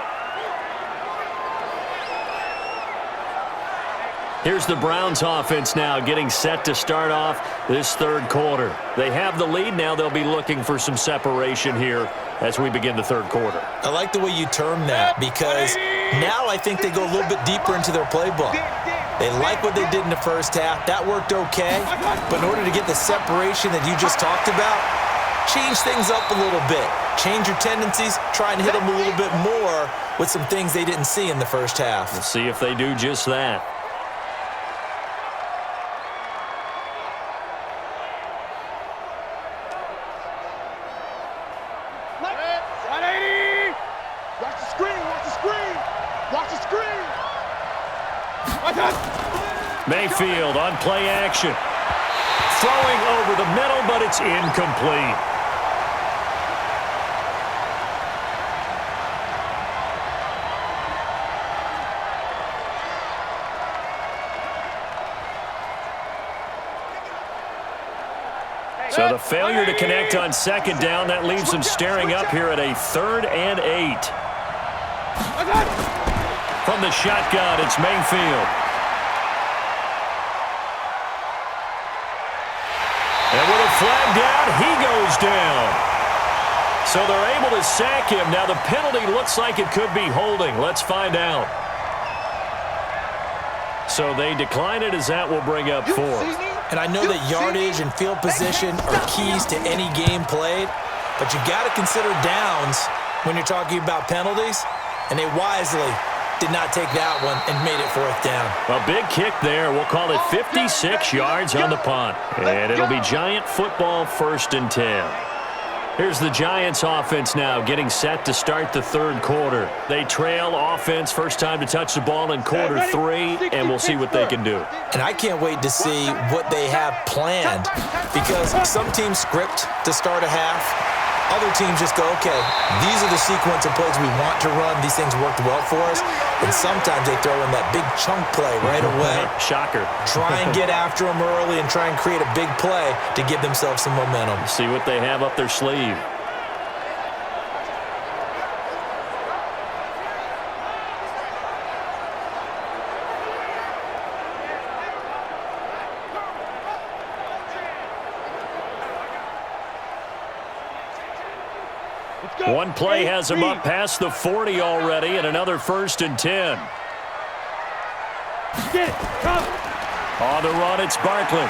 Here's the Browns offense now getting set to start off this third quarter. They have the lead. Now they'll be looking for some separation here as we begin the third quarter. I like the way you term that because now I think they go a little bit deeper into their playbook. They like what they did in the first half. That worked okay. But in order to get the separation that you just talked about, change things up a little bit. Change your tendencies. Try and hit them a little bit more with some things they didn't see in the first half. We'll see if they do just that. Mayfield on play action. Throwing over the middle, but it's incomplete. So the failure to connect on second down, that leaves them staring up here at a 3rd and 8. From the shotgun, it's Mayfield. And with a flag down, he goes down. So they're able to sack him. Now the penalty looks like it could be holding. Let's find out. So they decline it as that will bring up 4th. And I know that yardage and field position are keys to any game played, but you got to consider downs when you're talking about penalties, and they wisely did not take that one and made it 4th down. A big kick there. We'll call it 56 yards on the punt. And it'll be Giant football 1st and 10. Here's the Giants offense now getting set to start the third quarter. They trail offense, first time to touch the ball in quarter 3, and we'll see what they can do. And I can't wait to see what they have planned because some teams script to start a half. Other teams just go, okay, these are the sequence of plays we want to run. These things worked well for us. And sometimes they throw in that big chunk play right away. Shocker. Try and get after them early and try and create a big play to give themselves some momentum. See what they have up their sleeve. One play has him up past the 40 already, and another 1st and 10. On the run, it's Barkley.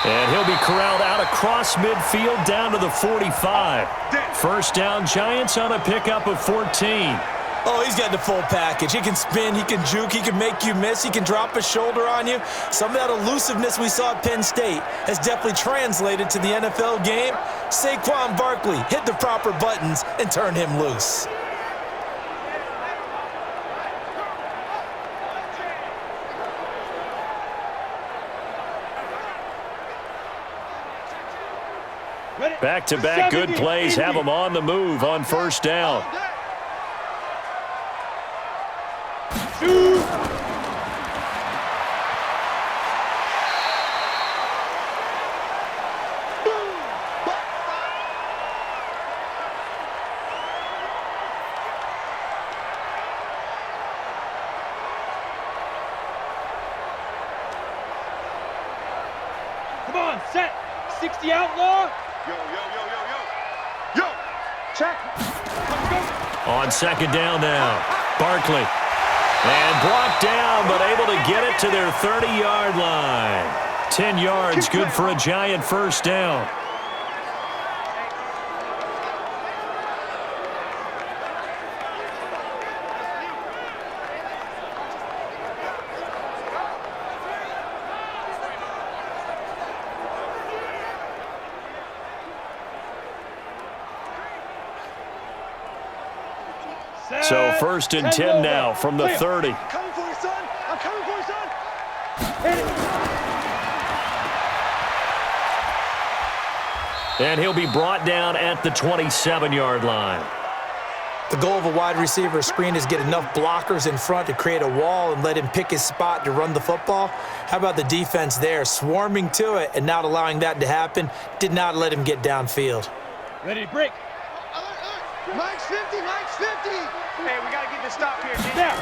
And he'll be corralled out across midfield down to the 45. First down, Giants on a pickup of 14. Oh, he's got the full package. He can spin, he can juke, he can make you miss, he can drop a shoulder on you. Some of that elusiveness we saw at Penn State has definitely translated to the NFL game. Saquon Barkley hit the proper buttons and turn him loose. Back-to-back good plays have him on the move on first down. Come on, set. 60 outlaw. Yo, check. On second down now, Barkley. And brought down, but able to get it to their 30-yard line. 10 yards, good for a Giant first down. So first and 10 now from the 30. I'm coming for you, son. I'm coming for you, son. And he'll be brought down at the 27-yard line. The goal of a wide receiver screen is get enough blockers in front to create a wall and let him pick his spot to run the football. How about the defense there, swarming to it and not allowing that to happen? Did not let him get downfield. Ready to break. Mike's 50, Mike's 50. Hey, we got to get this stop here. Now.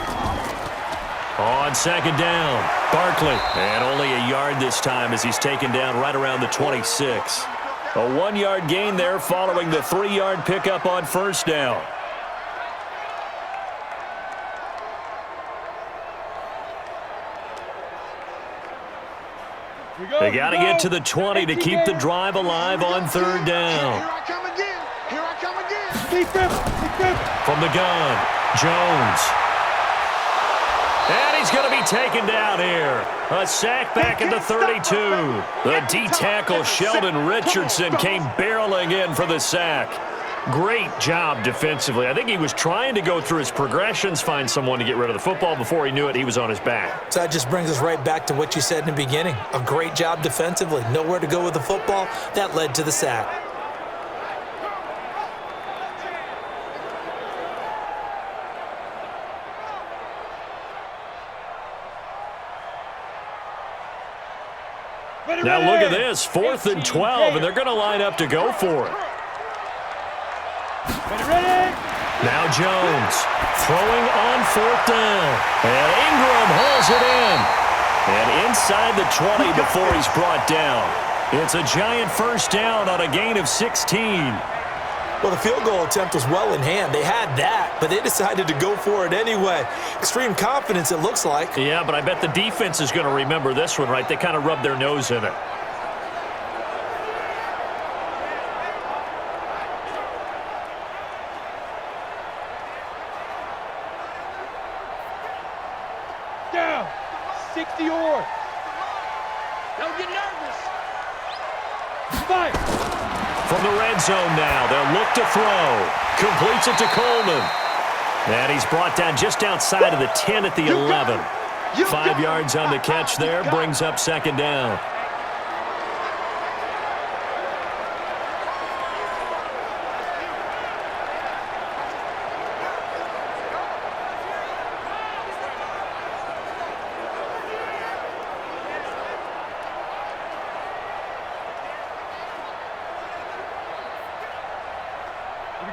On second down, Barkley. And only a yard this time as he's taken down right around the 26. A 1-yard gain there following the 3-yard pickup on first down. They got to get to the 20 to keep the drive alive on third down. Here I come again. Here I come again. From the gun, Jones. And he's going to be taken down here. A sack back at the 32. The D-tackle Sheldon Richardson came barreling in for the sack. Great job defensively. I think he was trying to go through his progressions, find someone to get rid of the football. Before he knew it, he was on his back. So that just brings us right back to what you said in the beginning. A great job defensively. Nowhere to go with the football. That led to the sack. Now look at this, 4th and 12, and they're going to line up to go for it. Now Jones throwing on 4th down, and Ingram hauls it in. And inside the 20 before he's brought down. It's a Giant first down on a gain of 16. Well, the field goal attempt was well in hand. They had that, but they decided to go for it anyway. Extreme confidence, it looks like. Yeah, but I bet the defense is going to remember this one, right? They kind of rubbed their nose in it. Down. 60 or. Don't get nervous. 5. From the red zone now, they'll look to throw. Completes it to Coleman. And he's brought down just outside of the 10 at the 11. 5 yards on the catch there, brings up second down.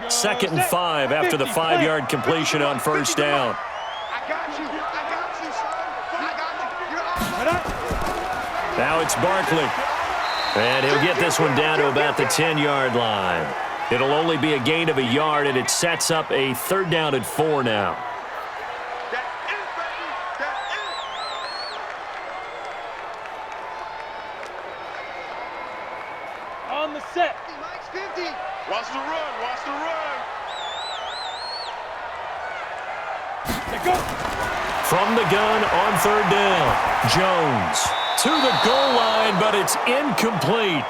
Second and 5 after the 5-yard completion on first down. I got you. I got you, son. I got you. You're on. Now it's Barkley. And he'll get this one down to about the 10-yard line. It'll only be a gain of a yard, and it sets up a 3rd down and 4 now. That is, baby. That On the set. Mike's 50. Watch the run. Watch the run. Let go. From the gun on third down, Jones to the goal line, but it's incomplete.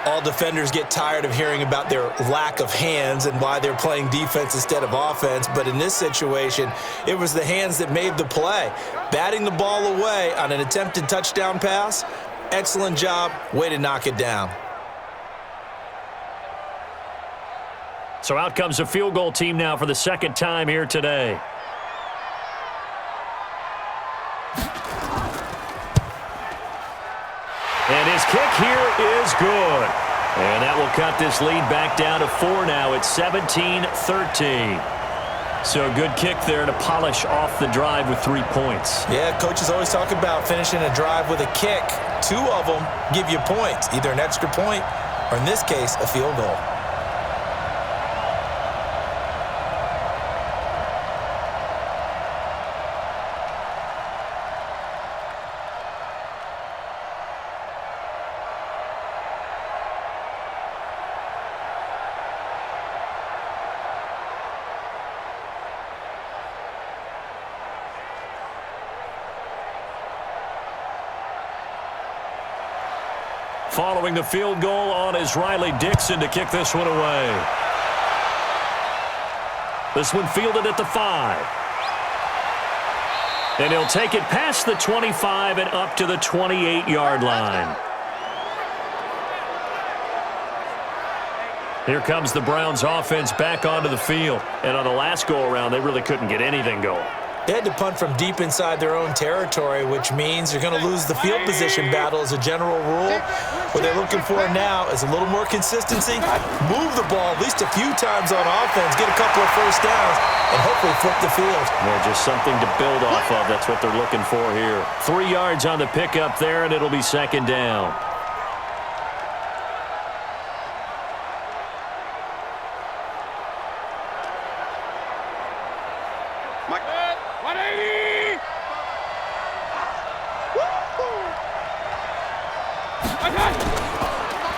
All defenders get tired of hearing about their lack of hands and why they're playing defense instead of offense. But in this situation, it was the hands that made the play. Batting the ball away on an attempted touchdown pass, excellent job. Way to knock it down. So out comes a field goal team now for the second time here today. And his kick here is good. And that will cut this lead back down to 4 now. It's 17-13. So a good kick there to polish off the drive with 3 points. Yeah, coaches always talk about finishing a drive with a kick. 2 of them give you points, either an extra point or, in this case, a field goal. Following the field goal on is Riley Dixon to kick this one away. This one fielded at the 5. And he'll take it past the 25 and up to the 28-yard line. Here comes the Browns offense back onto the field. And on the last go-around, they really couldn't get anything going. They had to punt from deep inside their own territory, which means you're going to lose the field position battle as a general rule. What they're looking for now is a little more consistency, move the ball at least a few times on offense, get a couple of first downs, and hopefully flip the field. Yeah, just something to build off of. That's what they're looking for here. 3 yards on the pickup there, and it'll be second down.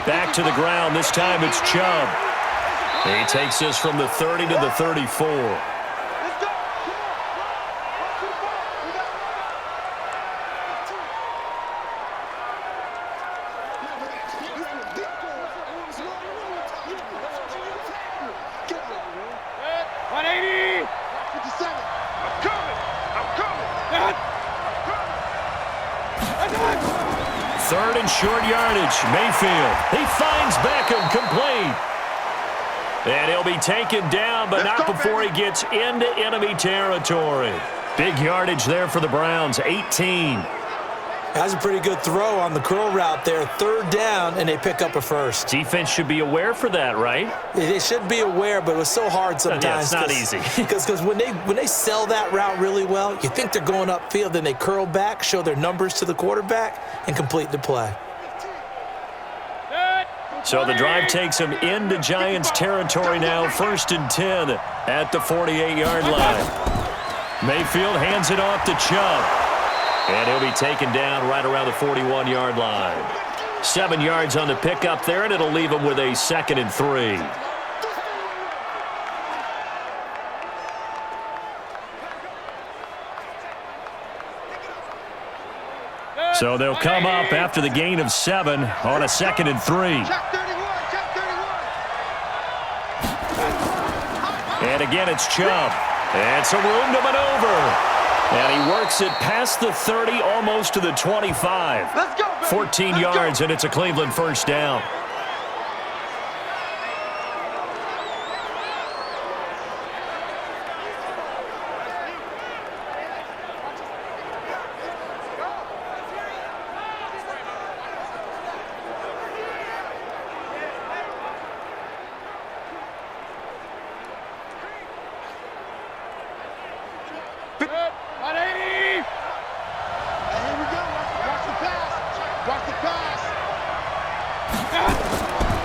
Back to the ground. This time it's Chubb. He takes this from the 30 to the 34. Third and short yardage. Mayfield. He finds Beckham, complete. And he'll be taken down, but not before he gets into enemy territory. Big yardage there for the Browns, 18. That's a pretty good throw on the curl route there. 3rd down, and they pick up a first. Defense should be aware for that, right? They should be aware, but it was so hard sometimes. Yeah, it's not easy. Because when they sell that route really well, you think they're going upfield, then they curl back, show their numbers to the quarterback, and complete the play. So the drive takes him into Giants territory now. 1st and 10 at the 48-yard line. Mayfield hands it off to Chubb. And he'll be taken down right around the 41-yard line. 7 yards on the pickup there, and it'll leave him with a 2nd and 3. So they'll come up after the gain of 7 on a 2nd and 3. And again, it's Chubb. And some room to maneuver. And he works it past the 30, almost to the 25. 14 yards, and it's a Cleveland first down.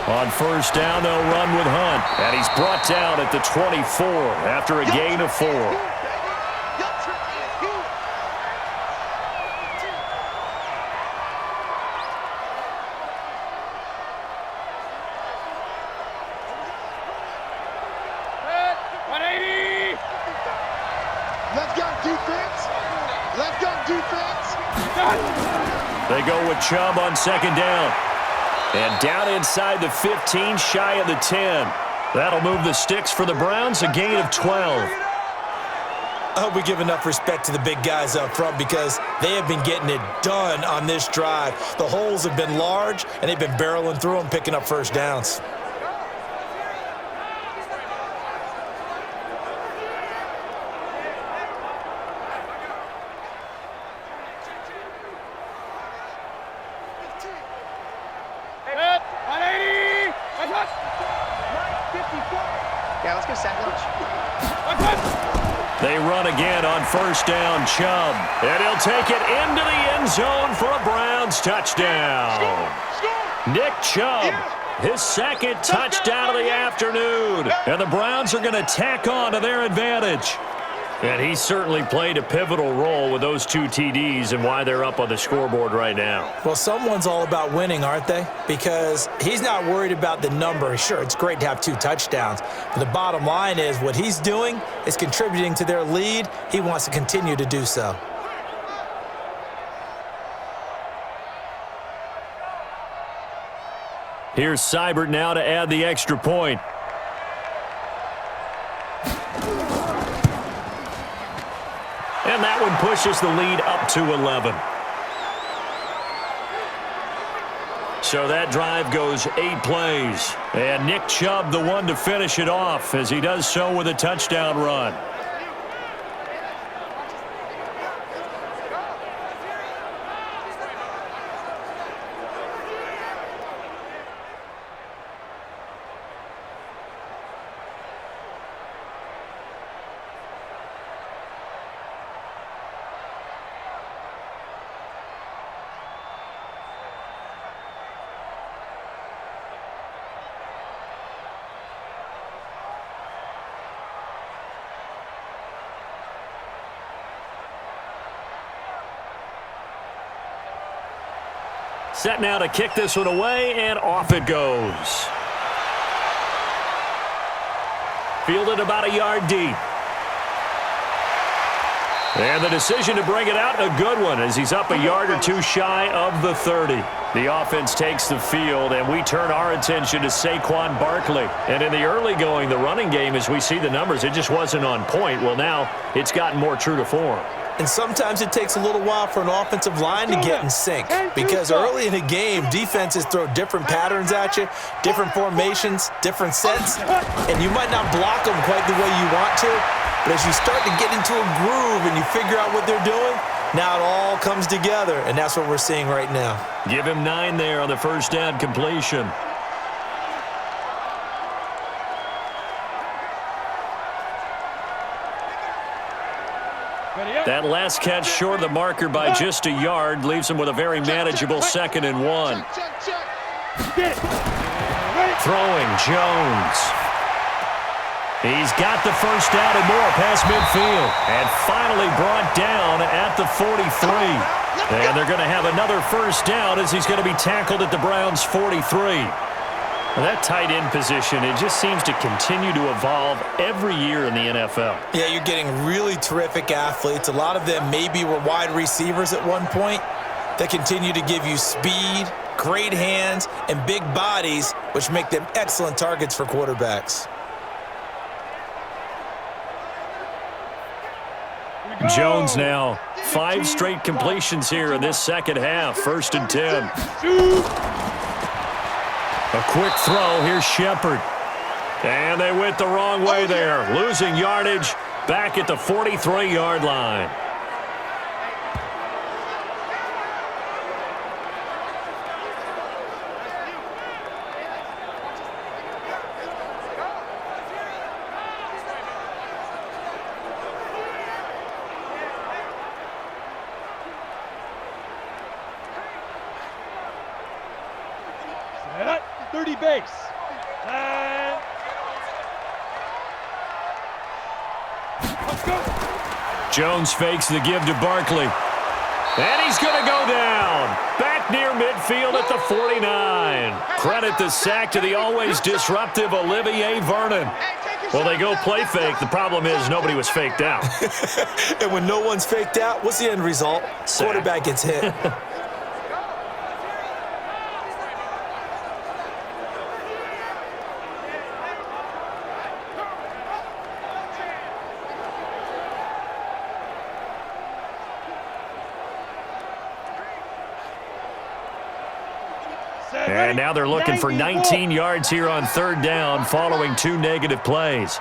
On first down, they'll run with Hunt. And he's brought down at the 24 after a gain of 4. They go with Chubb on second down. And down inside the 15, shy of the 10. That'll move the sticks for the Browns, a gain of 12. I hope we give enough respect to the big guys up front because they have been getting it done on this drive. The holes have been large, and they've been barreling through them, picking up first downs. Yeah, let's go sack lunch. They run again on first down, Chubb. And he'll take it into the end zone for a Browns touchdown. Nick Chubb, his second touchdown of the afternoon. And the Browns are going to tack on to their advantage. And he certainly played a pivotal role with those two TDs and why they're up on the scoreboard right now. Well, someone's all about winning, aren't they? Because he's not worried about the number. Sure, it's great to have 2 touchdowns. But the bottom line is what he's doing is contributing to their lead. He wants to continue to do so. Here's Seibert now to add the extra point. And that one pushes the lead up to 11. So that drive goes 8 plays. And Nick Chubb the one to finish it off as he does so with a touchdown run. Set now to kick this one away, and off it goes. Fielded about a yard deep. And the decision to bring it out, a good one, as he's up a yard or 2 shy of the 30. The offense takes the field, and we turn our attention to Saquon Barkley. And in the early going, the running game, as we see the numbers, it just wasn't on point. Well, now it's gotten more true to form. And sometimes it takes a little while for an offensive line to get in sync because early in a game, defenses throw different patterns at you, different formations, different sets, and you might not block them quite the way you want to, but as you start to get into a groove and you figure out what they're doing, now it all comes together, and that's what we're seeing right now. Give him 9 there on the first down completion. That last catch short of the marker by just a yard leaves him with a very manageable 2nd and 1. Throwing Jones. He's got the first down and more past midfield. And finally brought down at the 43. And they're going to have another first down as he's going to be tackled at the Browns' 43. Well, that tight end position, it just seems to continue to evolve every year in the NFL. Yeah, you're getting really terrific athletes. A lot of them maybe were wide receivers at one point that continue to give you speed, great hands, and big bodies, which make them excellent targets for quarterbacks. Jones now, 5 straight completions here in this second half. 1st and 10. A quick throw. Here's Shepard. And they went the wrong way there. Losing yardage back at the 43-yard line. Set up, 30 base. Let's go. Jones fakes the give to Barkley. And he's going to go down. Back near midfield at the 49. Credit the sack to the always disruptive Olivier Vernon. Hey, take your Well, they go play fake. The problem is nobody was faked out. And when no one's faked out, what's the end result? Sack. Quarterback gets hit. And now they're looking for 19 yards here on third down following 2 negative plays.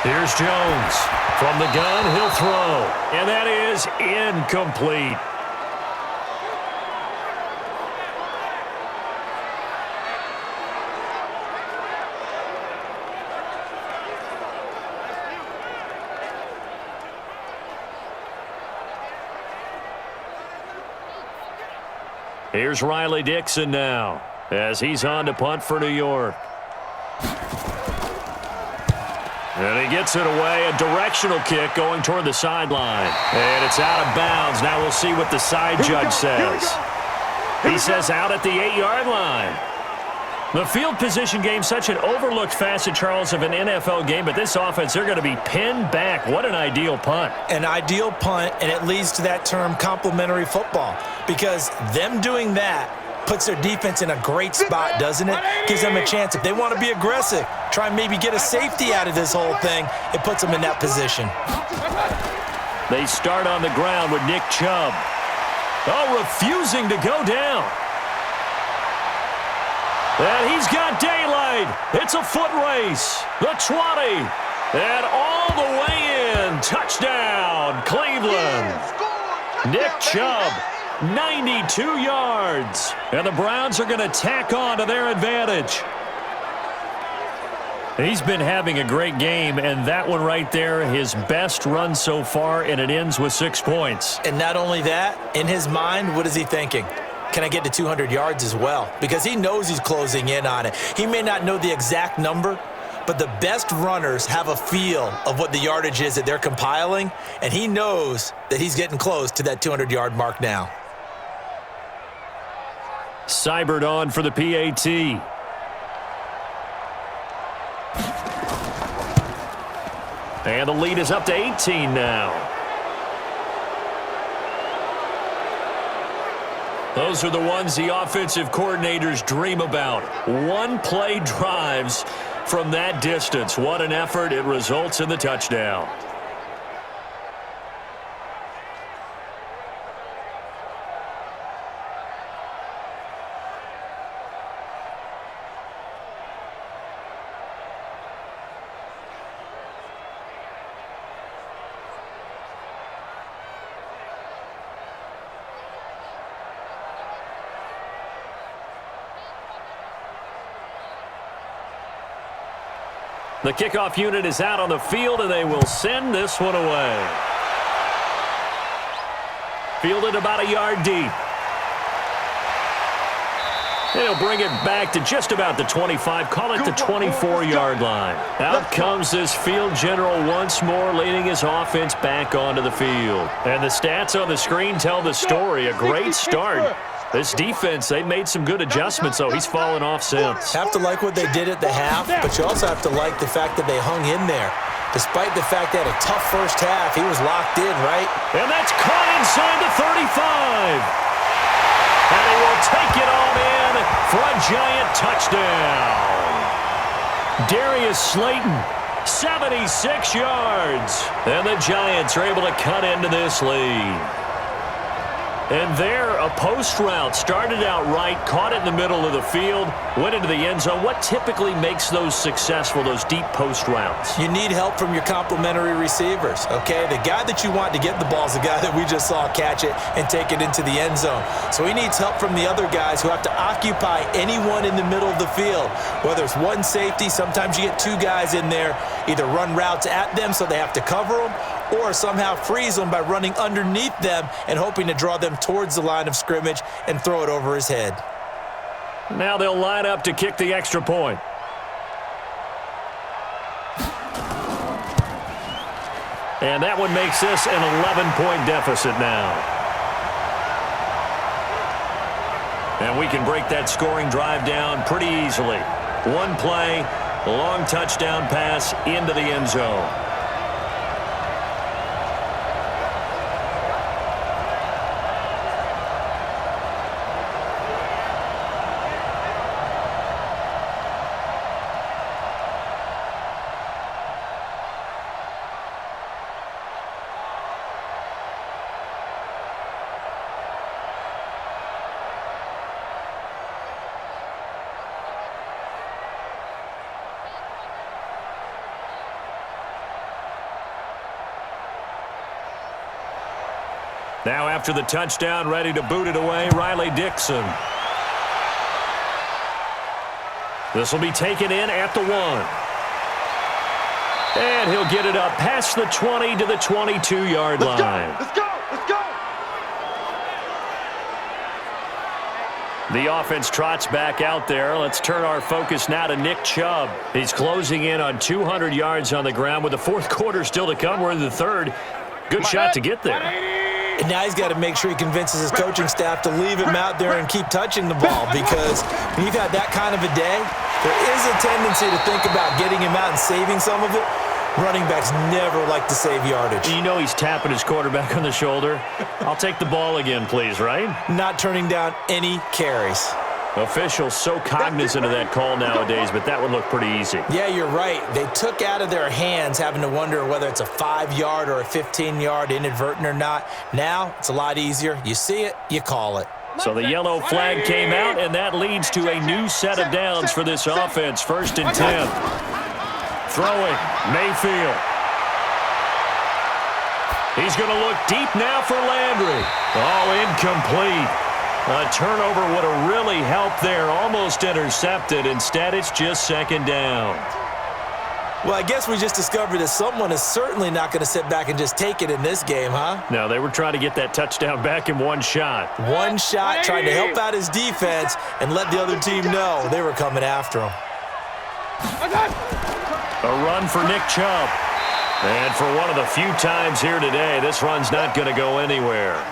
Here's Jones. From the gun, he'll throw. And that is incomplete. Here's Riley Dixon now as he's on to punt for New York. And he gets it away, a directional kick going toward the sideline. And it's out of bounds. Now we'll see what the side judge says. He says out at the 8-yard line. The field position game, such an overlooked facet, Charles, of an NFL game, but this offense, they're going to be pinned back. What an ideal punt. An ideal punt, and it leads to that term complementary football, because them doing that puts their defense in a great spot, doesn't it? Gives them a chance. If they want to be aggressive, try and maybe get a safety out of this whole thing, it puts them in that position. They start on the ground with Nick Chubb. Oh, refusing to go down. And he's got daylight. It's a foot race. The 20. And all the way in. Touchdown, Cleveland. Nick Chubb, 92 yards. And the Browns are going to tack on to their advantage. He's been having a great game, and that one right there, his best run so far, and it ends with 6 points. And not only that, in his mind, what is he thinking? Can I get to 200 yards as well? Because he knows he's closing in on it. He may not know the exact number, but the best runners have a feel of what the yardage is that they're compiling, and he knows that he's getting close to that 200-yard mark now. Seibert on for the PAT. And the lead is up to 18 now. Those are the ones the offensive coordinators dream about. One-play drives from that distance. What an effort. It results in the touchdown. The kickoff unit is out on the field, and they will send this one away. Fielded about a yard deep. They'll bring it back to just about the 25, call it the 24-yard line. Out comes this field general once more, leading his offense back onto the field. And the stats on the screen tell the story. A great start. This defense, they made some good adjustments, so he's fallen off since. Have to like what they did at the half, but you also have to like the fact that they hung in there. Despite the fact they had a tough first half, he was locked in, right? And that's caught inside the 35. And he will take it on in for a giant touchdown. Darius Slayton, 76 yards. And the Giants are able to cut into this lead. And there, a post route started out right, caught it in the middle of the field, went into the end zone. What typically makes those successful, those deep post routes? You need help from your complementary receivers, okay? The guy that you want to get the ball is the guy that we just saw catch it and take it into the end zone. So he needs help from the other guys who have to occupy anyone in the middle of the field. Whether it's one safety, sometimes you get two guys in there, either run routes at them so they have to cover them, or somehow freeze them by running underneath them and hoping to draw them towards the line of scrimmage and throw it over his head. Now they'll line up to kick the extra point. And that one makes this an 11-point deficit now. And we can break that scoring drive down pretty easily. One play, A long touchdown pass into the end zone. Now after the touchdown, ready to boot it away, Riley Dixon. This will be taken in at the 1. And he'll get it up past the 20 to the 22-yard line. Let's go! Let's go! The offense trots back out there. Let's turn our focus now to Nick Chubb. He's closing in on 200 yards on the ground with the fourth quarter still to come. We're in the third. Good shot to get there. And now he's got to make sure he convinces his coaching staff to leave him out there and keep touching the ball, because when you've had that kind of a day, there is a tendency to think about getting him out and saving some of it. Running backs never like to save yardage. You know he's tapping his quarterback on the shoulder. I'll take the ball again, please, right? Not turning down any carries. Officials so cognizant of that call nowadays, but that would look pretty easy. Yeah, you're right. They took out of their hands having to wonder whether it's a 5-yard or a 15-yard inadvertent or not. Now it's a lot easier. You see it, you call it. So the yellow flag came out, and that leads to a new set of downs for this offense. 1st and 10. Throwing, Mayfield. He's going to look deep now for Landry. Oh, incomplete. A turnover would have really helped there. Almost intercepted. Instead, it's just 2nd down. Well, I guess we just discovered that someone is certainly not going to sit back and just take it in this game, huh? No, they were trying to get that touchdown back in one shot. One shot, trying to help out his defense and let the other team know they were coming after him. A run for Nick Chubb. And for one of the few times here today, this run's not going to go anywhere.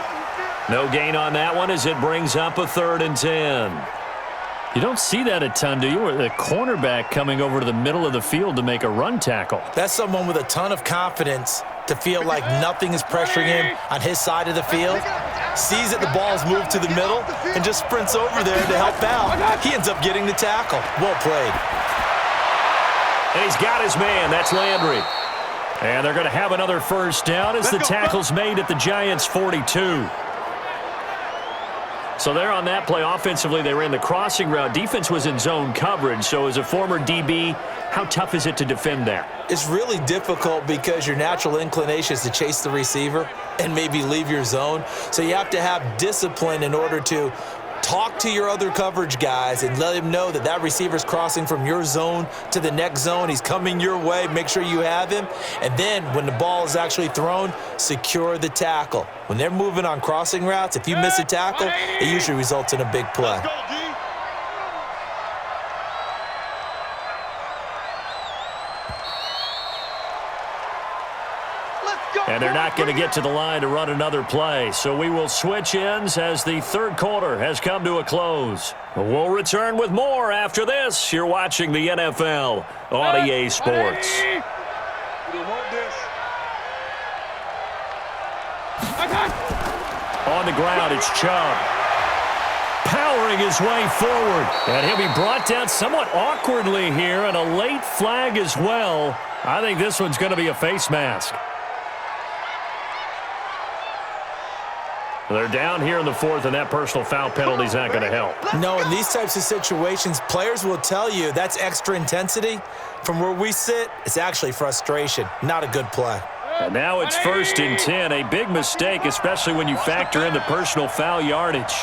No gain on that one as it brings up a 3rd and 10. You don't see that a ton, do you? Or the cornerback coming over to the middle of the field to make a run tackle. That's someone with a ton of confidence to feel like nothing is pressuring him on his side of the field. Sees that the ball's moved to the middle and just sprints over there to help out. He ends up getting the tackle. Well played. And he's got his man. That's Landry. And they're going to have another 1st down as the tackle's made at the Giants' 42. So there on that play, offensively, they ran the crossing route. Defense was in zone coverage. So as a former DB, how tough is it to defend that? It's really difficult because your natural inclination is to chase the receiver and maybe leave your zone. So you have to have discipline in order to talk to your other coverage guys and let him know that that receiver's crossing from your zone to the next zone. He's coming your way. Make sure you have him. And then when the ball is actually thrown, secure the tackle. When they're moving on crossing routes, if you miss a tackle, it usually results in a big play. And they're not going to get to the line to run another play. So we will switch ends as the 3rd quarter has come to a close. We'll return with more after this. You're watching the NFL on EA Sports. On the ground, it's Chubb. Powering his way forward. And he'll be brought down somewhat awkwardly here, and a late flag as well. I think this one's going to be a face mask. They're down here in the 4th, and that personal foul penalty is not going to help. No, in these types of situations, players will tell you that's extra intensity. From where we sit, it's actually frustration. Not a good play. And now it's 1st and 10. A big mistake, especially when you factor in the personal foul yardage.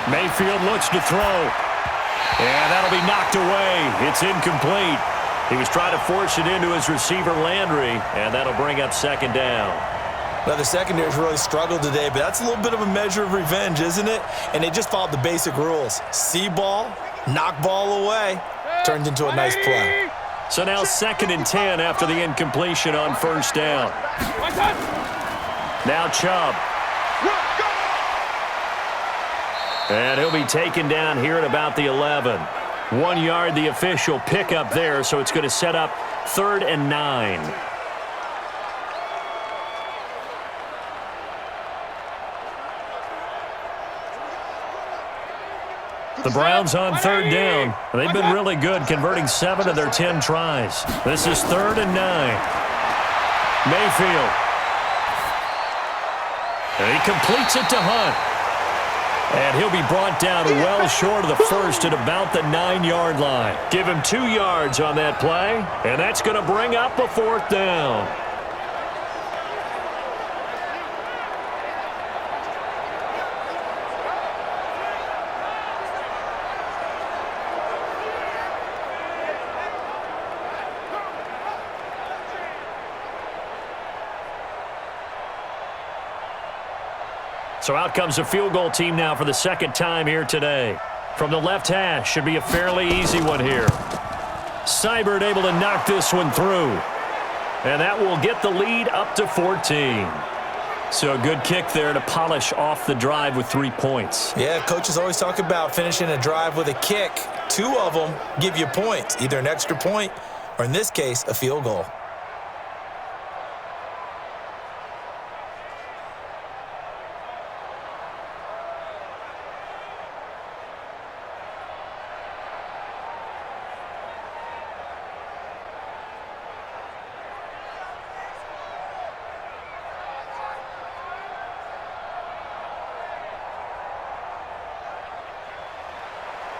Mayfield looks to throw. And that'll be knocked away. It's incomplete. He was trying to force it into his receiver, Landry, and that'll bring up 2nd down. Now, the secondary's really struggled today, but that's a little bit of a measure of revenge, isn't it? And they just followed the basic rules. See ball, knock ball away. Turned into a nice play. So now 2nd and 10 after the incompletion on 1st down. Now Chubb. And he'll be taken down here at about the 11. 1 yard, the official pickup there, so it's going to set up 3rd and 9. The Browns on 3rd down. They've been really good, converting 7 of their 10 tries. This is 3rd and 9. Mayfield. And he completes it to Hunt. And he'll be brought down well short of the first at about the 9-yard line. Give him 2 yards on that play, and that's going to bring up a 4th down. So out comes a field goal team now for the 2nd time here today. From the left hash, should be a fairly easy one here. Seibert able to knock this one through. And that will get the lead up to 14. So a good kick there to polish off the drive with 3 points. Yeah, coaches always talk about finishing a drive with a kick. 2 of them give you points, either an extra point or, in this case, a field goal.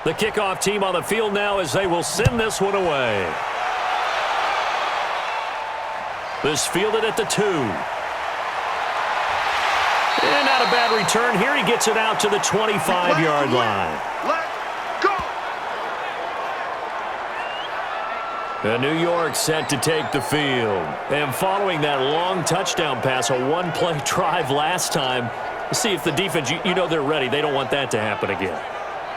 The kickoff team on the field now as they will send this one away. This fielded at the 2. And not a bad return here. He gets it out to the 25-yard line. Let go. And New York set to take the field. And following that long touchdown pass, a one-play drive last time, see if the defense, you know they're ready. They don't want that to happen again.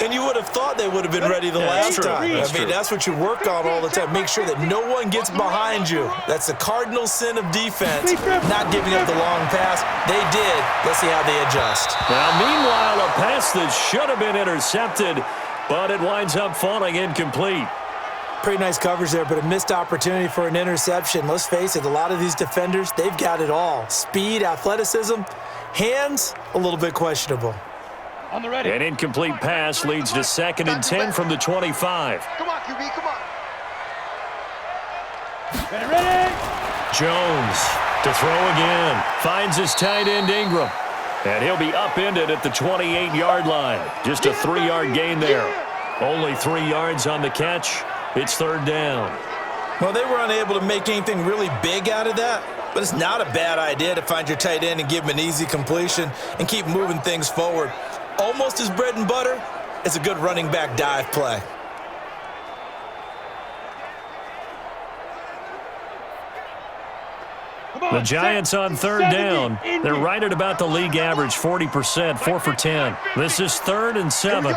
And you would have thought they would have been ready the last time. That's what you work on all the time. Make sure that no one gets behind you. That's the cardinal sin of defense, not giving up the long pass. They did. Let's see how they adjust. Now, meanwhile, a pass that should have been intercepted, but it winds up falling incomplete. Pretty nice coverage there, but a missed opportunity for an interception. Let's face it, a lot of these defenders, they've got it all. Speed, athleticism, hands, a little bit questionable. On the ready. An incomplete pass leads to 2nd and 10 from the 25. Come on, QB, come on. Ready. Jones to throw again. Finds his tight end Ingram. And he'll be upended at the 28-yard line. Just a 3-yard gain there. Only 3 yards on the catch. It's 3rd down. Well, they were unable to make anything really big out of that, but it's not a bad idea to find your tight end and give him an easy completion and keep moving things forward. Almost his bread and butter is a good running back dive play. The Giants on 3rd down. They're right at about the league average, 40%, 4 for 10. This is 3rd and 7.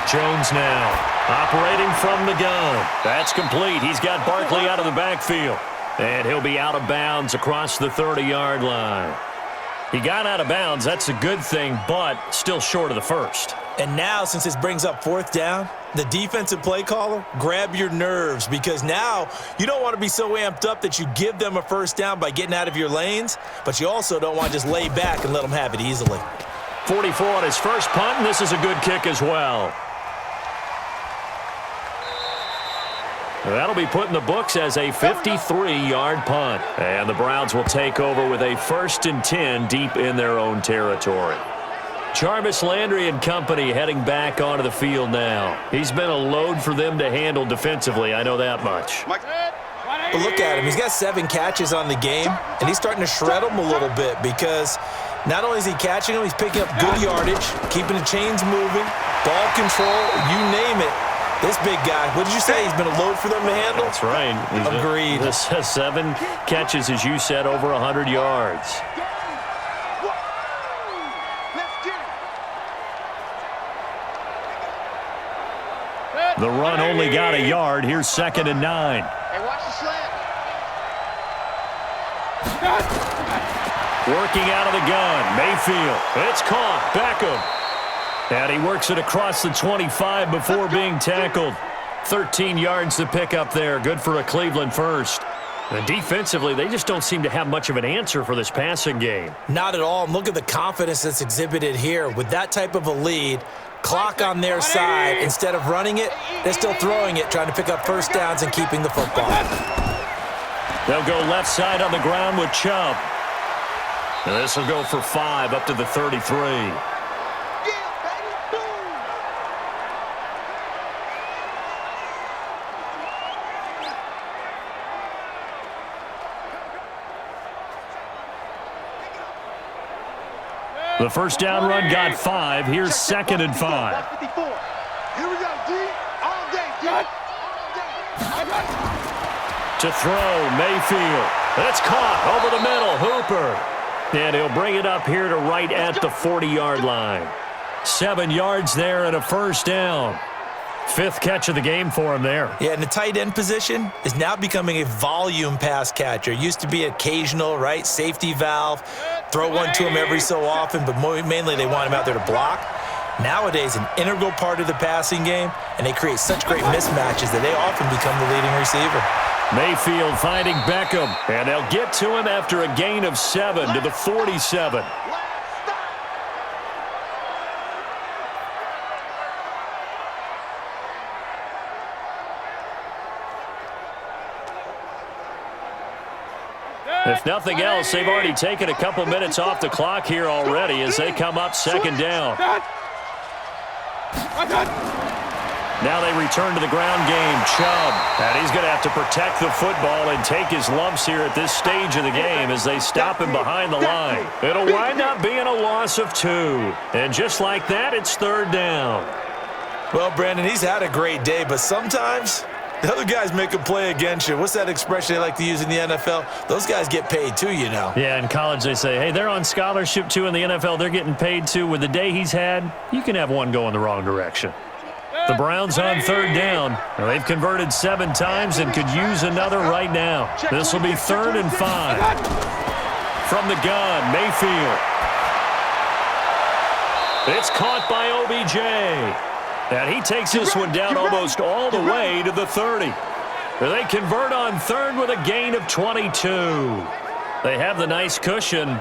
Jones now operating from the gun. That's complete. He's got Barkley out of the backfield. And he'll be out of bounds across the 30-yard line. He got out of bounds. That's a good thing, but still short of the first. And now, since this brings up 4th down, the defensive play caller, grab your nerves, because now you don't want to be so amped up that you give them a 1st down by getting out of your lanes, but you also don't want to just lay back and let them have it easily. 44 on his first punt, and this is a good kick as well. That'll be put in the books as a 53-yard punt. And the Browns will take over with a 1st and 10 deep in their own territory. Jarvis Landry and company heading back onto the field now. He's been a load for them to handle defensively, I know that much. But look at him. He's got 7 catches on the game, and he's starting to shred them a little bit because not only is he catching them, he's picking up good yardage, keeping the chains moving, ball control, you name it. This big guy, what did you say? He's been a load for them to handle? That's right. Agreed. This has 7 catches, as you said, over 100 yards. The run only got a yard. Here's 2nd and 9. Hey, watch the slant. Working out of the gun, Mayfield. It's caught. Beckham. And he works it across the 25 before being tackled. 13 yards to pick up there. Good for a Cleveland first. And defensively, they just don't seem to have much of an answer for this passing game. Not at all. And look at the confidence that's exhibited here. With that type of a lead, clock on their side, instead of running it, they're still throwing it, trying to pick up first downs and keeping the football. They'll go left side on the ground with Chubb. And this will go for 5 up to the 33. The first down run got 5. Here's 2nd and 5. Here we go, D. All day, D. To throw, Mayfield. It's caught over the middle, Hooper. And he'll bring it up here to right at the 40-yard line. 7 yards there and a first down. 5th catch of the game for him there. Yeah, and the tight end position is now becoming a volume pass catcher. Used to be occasional, right? Safety valve. Throw one to him every so often, but mainly they want him out there to block. Nowadays, an integral part of the passing game, and they create such great mismatches that they often become the leading receiver. Mayfield finding Beckham, and they'll get to him after a gain of 7 to the 47. If nothing else, they've already taken a couple minutes off the clock here already as they come up 2nd down. Now they return to the ground game. Chubb, and he's going to have to protect the football and take his lumps here at this stage of the game as they stop him behind the line. It'll wind up being a loss of 2. And just like that, it's 3rd down. Well, Brandon, he's had a great day, but sometimes the other guys make a play against you. What's that expression they like to use in the NFL? Those guys get paid too, you know. Yeah, in college they say, hey, they're on scholarship too. In the NFL, they're getting paid too. With the day he's had, you can have one go in the wrong direction. The Browns on 3rd down. Now, they've converted 7 times and could use another right now. This will be 3rd and 5. From the gun, Mayfield. It's caught by OBJ. And he takes this one down almost all the way to the 30. They convert on 3rd with a gain of 22. They have the nice cushion.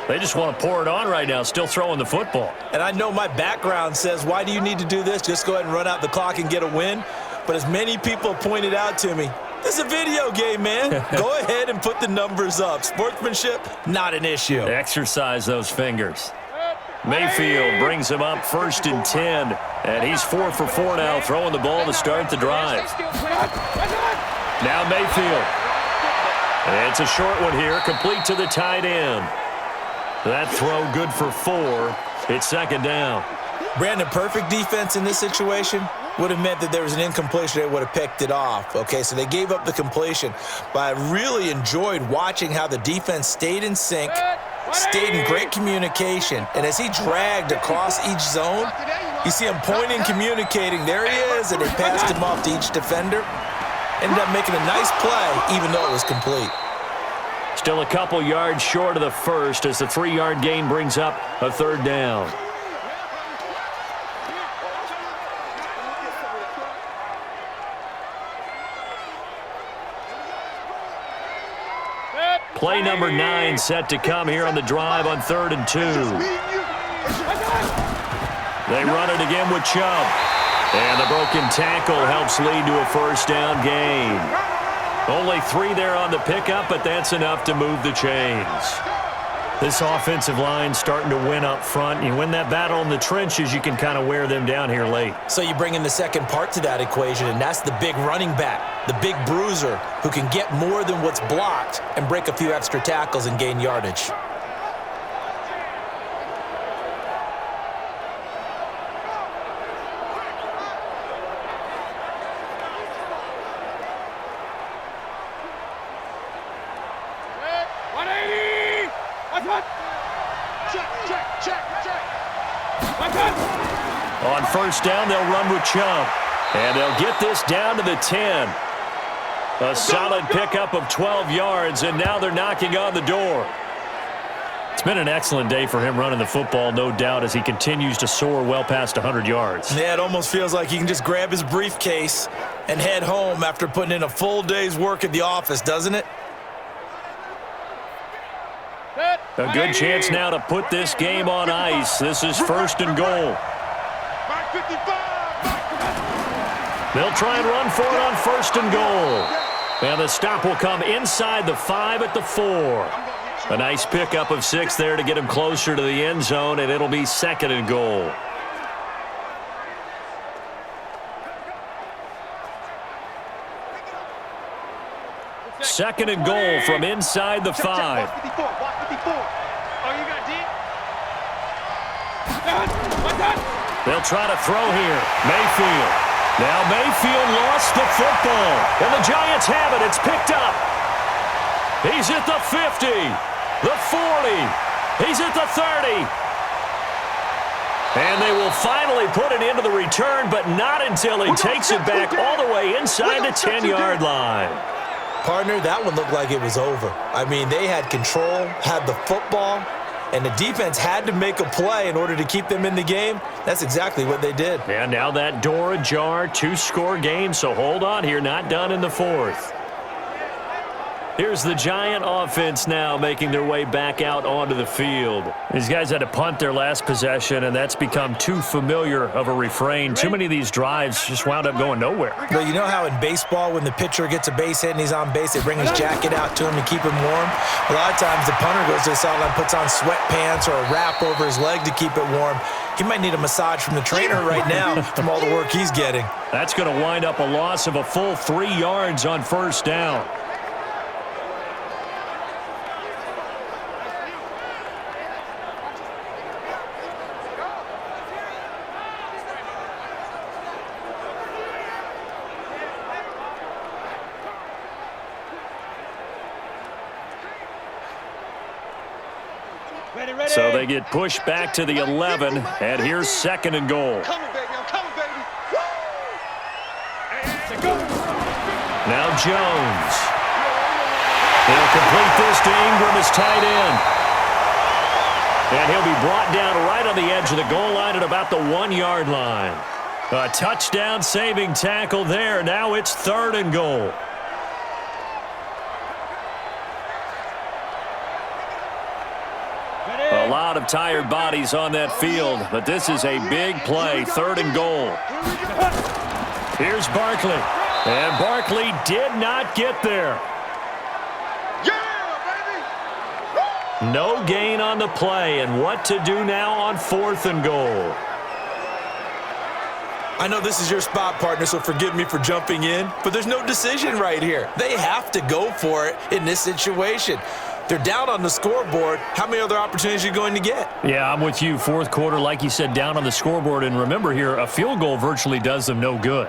They just want to pour it on right now, still throwing the football. And I know my background says, why do you need to do this? Just go ahead and run out the clock and get a win. But as many people pointed out to me, this is a video game, man. Go ahead and put the numbers up. Sportsmanship, not an issue. Exercise those fingers. Mayfield brings him up 1st and 10. And he's 4 for 4 now, throwing the ball to start the drive. Now Mayfield. It's a short one here, complete to the tight end. That throw good for 4. It's 2nd down. Brandon, perfect defense in this situation would have meant that there was an incompletion. They would have picked it off. Okay, so they gave up the completion. But I really enjoyed watching how the defense stayed in sync, stayed in great communication. And as he dragged across each zone, you see him pointing, communicating. There he is, and they passed him off to each defender. Ended up making a nice play, even though it was complete. Still a couple yards short of the first as the 3-yard gain brings up a 3rd down. Play number 9 set to come here on the drive on 3rd and 2. They run it again with Chubb. And the broken tackle helps lead to a first down gain. Only 3 there on the pickup, but that's enough to move the chains. This offensive line starting to win up front. You win that battle in the trenches, you can kind of wear them down here late. So you bring in the second part to that equation, and that's the big running back, the big bruiser, who can get more than what's blocked and break a few extra tackles and gain yardage. On first down, they'll run with Chubb. And they'll get this down to the 10. A solid pickup of 12 yards, and now they're knocking on the door. It's been an excellent day for him running the football, no doubt, as he continues to soar well past 100 yards. Yeah, it almost feels like he can just grab his briefcase and head home after putting in a full day's work at the office, doesn't it? A good chance now to put this game on ice. This is 1st and goal. They'll try and run for it on 1st and goal. And the stop will come inside the 5 at the 4. A nice pickup of 6 there to get him closer to the end zone, and it'll be 2nd and goal. Second and goal from inside the 5. They'll try to throw here. Mayfield. Now Mayfield lost the football. And the Giants have it. It's picked up. He's at the 50. The 40. He's at the 30. And they will finally put it into the return, but not until he takes it back all the way inside the 10-yard line. Partner, that one looked like it was over. I mean, they had control, had the football, and the defense had to make a play in order to keep them in the game. That's exactly what they did. And now that door ajar, 2-score game, so hold on here, not done in the 4th. Here's the Giant offense now making their way back out onto the field. These guys had to punt their last possession, and that's become too familiar of a refrain. Too many of these drives just wound up going nowhere. But you know how in baseball, when the pitcher gets a base hit and he's on base, they bring his jacket out to him to keep him warm? A lot of times the punter goes to the sideline, puts on sweatpants or a wrap over his leg to keep it warm. He might need a massage from the trainer right now from all the work he's getting. That's going to wind up a loss of a full 3 yards on 1st down. So they get pushed back to the 11, and here's 2nd and goal. Now Jones. He'll complete this to Ingram as tight end. And he'll be brought down right on the edge of the goal line at about the 1-yard line. A touchdown-saving tackle there. Now it's 3rd and goal. A lot of tired bodies on that field, but this is a big play, 3rd and goal. Here's Barkley, and Barkley did not get there. No gain on the play, and what to do now on 4th and goal. I know this is your spot, partner, so forgive me for jumping in, but there's no decision right here. They have to go for it in this situation. They're down on the scoreboard. How many other opportunities are you going to get? Yeah, I'm with you. 4th quarter, like you said, down on the scoreboard. And remember here, a field goal virtually does them no good.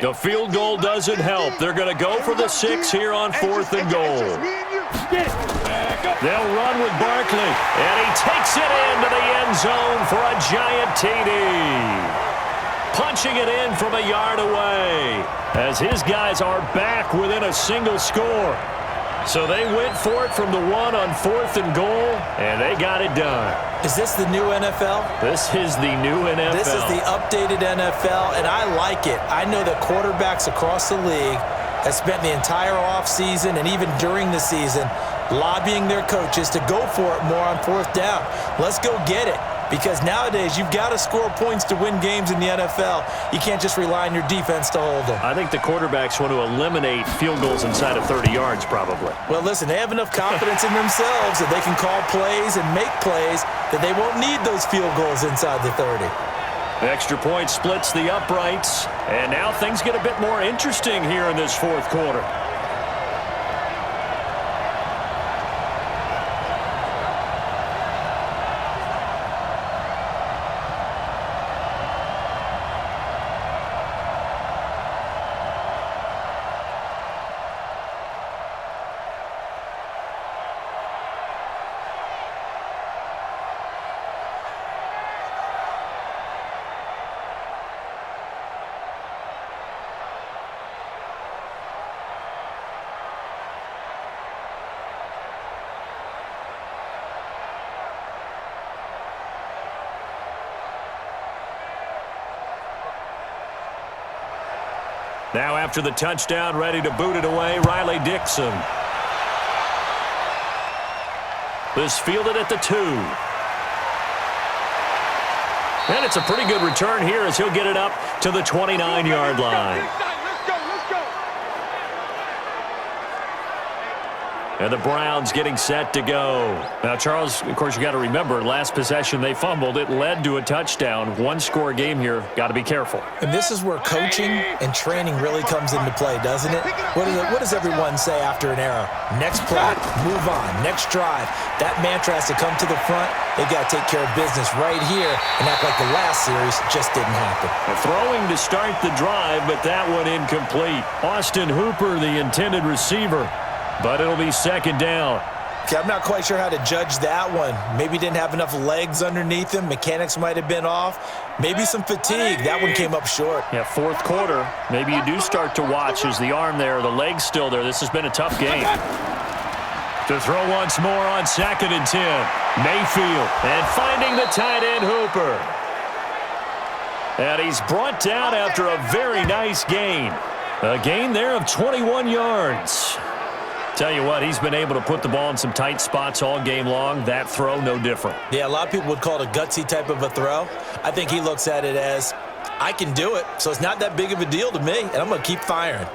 The field goal doesn't help. They're going to go for the 6 here on 4th and goal. They'll run with Barkley, and he takes it into the end zone for a Giant TD. Punching it in from a yard away as his guys are back within a single score. So they went for it from the 1 on 4th and goal, and they got it done. Is this the new NFL? This is the new NFL. This is the updated NFL, and I like it. I know that quarterbacks across the league have spent the entire offseason and even during the season lobbying their coaches to go for it more on 4th down. Let's go get it. Because nowadays, you've got to score points to win games in the NFL. You can't just rely on your defense to hold them. I think the quarterbacks want to eliminate field goals inside of 30 yards, probably. Well, listen, they have enough confidence in themselves that they can call plays and make plays that they won't need those field goals inside the 30. Extra point splits the uprights, and now things get a bit more interesting here in this 4th quarter. Now after the touchdown, ready to boot it away, Riley Dixon. This fielded at the 2. And it's a pretty good return here as he'll get it up to the 29-yard line. And the Browns getting set to go. Now, Charles, of course, you got to remember, last possession they fumbled. It led to a touchdown. One-score game here. Got to be careful. And this is where coaching and training really comes into play, doesn't it? What does everyone say after an error? Next play, move on, next drive. That mantra has to come to the front. They've got to take care of business right here and act like the last series just didn't happen. Throwing to start the drive, but that one incomplete. Austin Hooper, the intended receiver. But it'll be second down. Okay, I'm not quite sure how to judge that one. Maybe didn't have enough legs underneath him. Mechanics might have been off. Maybe some fatigue. That one came up short. Yeah, fourth quarter. Maybe you do start to watch as the arm there, the leg's still there. This has been a tough game. To throw once more on 2nd and 10. Mayfield. And finding the tight end, Hooper. And he's brought down after a very nice gain. A gain there of 21 yards. Tell you what, he's been able to put the ball in some tight spots all game long. That throw, no different. Yeah, a lot of people would call it a gutsy type of a throw. I think he looks at it as, I can do it, so it's not that big of a deal to me, and I'm going to keep firing.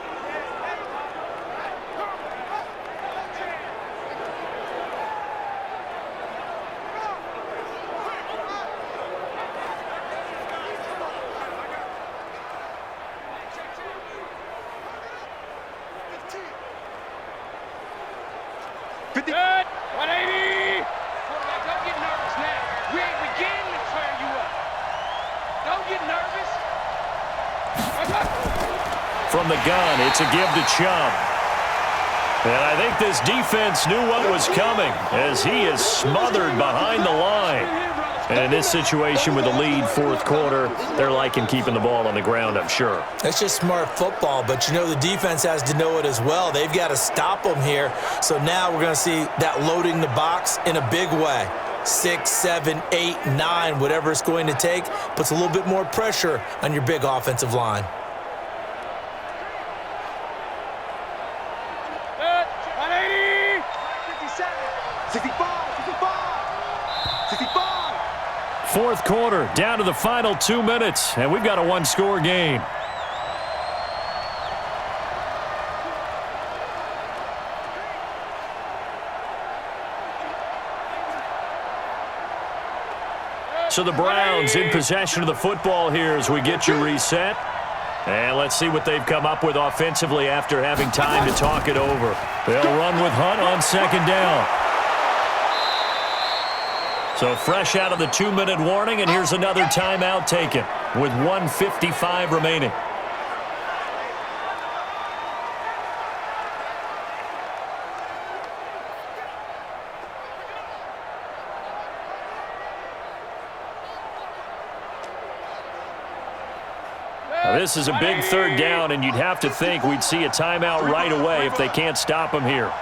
Good. 180. Quarterback, don't get nervous now. We ain't beginning to turn you up. Don't get nervous. From the gun, it's a give to Chubb. And I think this defense knew what was coming as he is smothered behind the line. And in this situation with the lead, fourth quarter, they're liking keeping the ball on the ground, I'm sure. That's just smart football, but you know the defense has to know it as well. They've got to stop them here. So now we're going to see that loading the box in a big way. 6, 7, 8, 9, whatever it's going to take, puts a little bit more pressure on your big offensive line. Fourth quarter, down to the final 2 minutes, and we've got a one-score game. So the Browns in possession of the football here as we get you reset. And let's see what they've come up with offensively after having time to talk it over. They'll run with Hunt on 2nd down. So fresh out of the 2-minute warning, and here's another timeout taken with 1:55 remaining. Now, this is a big 3rd down, and you'd have to think we'd see a timeout right away if they can't stop him here.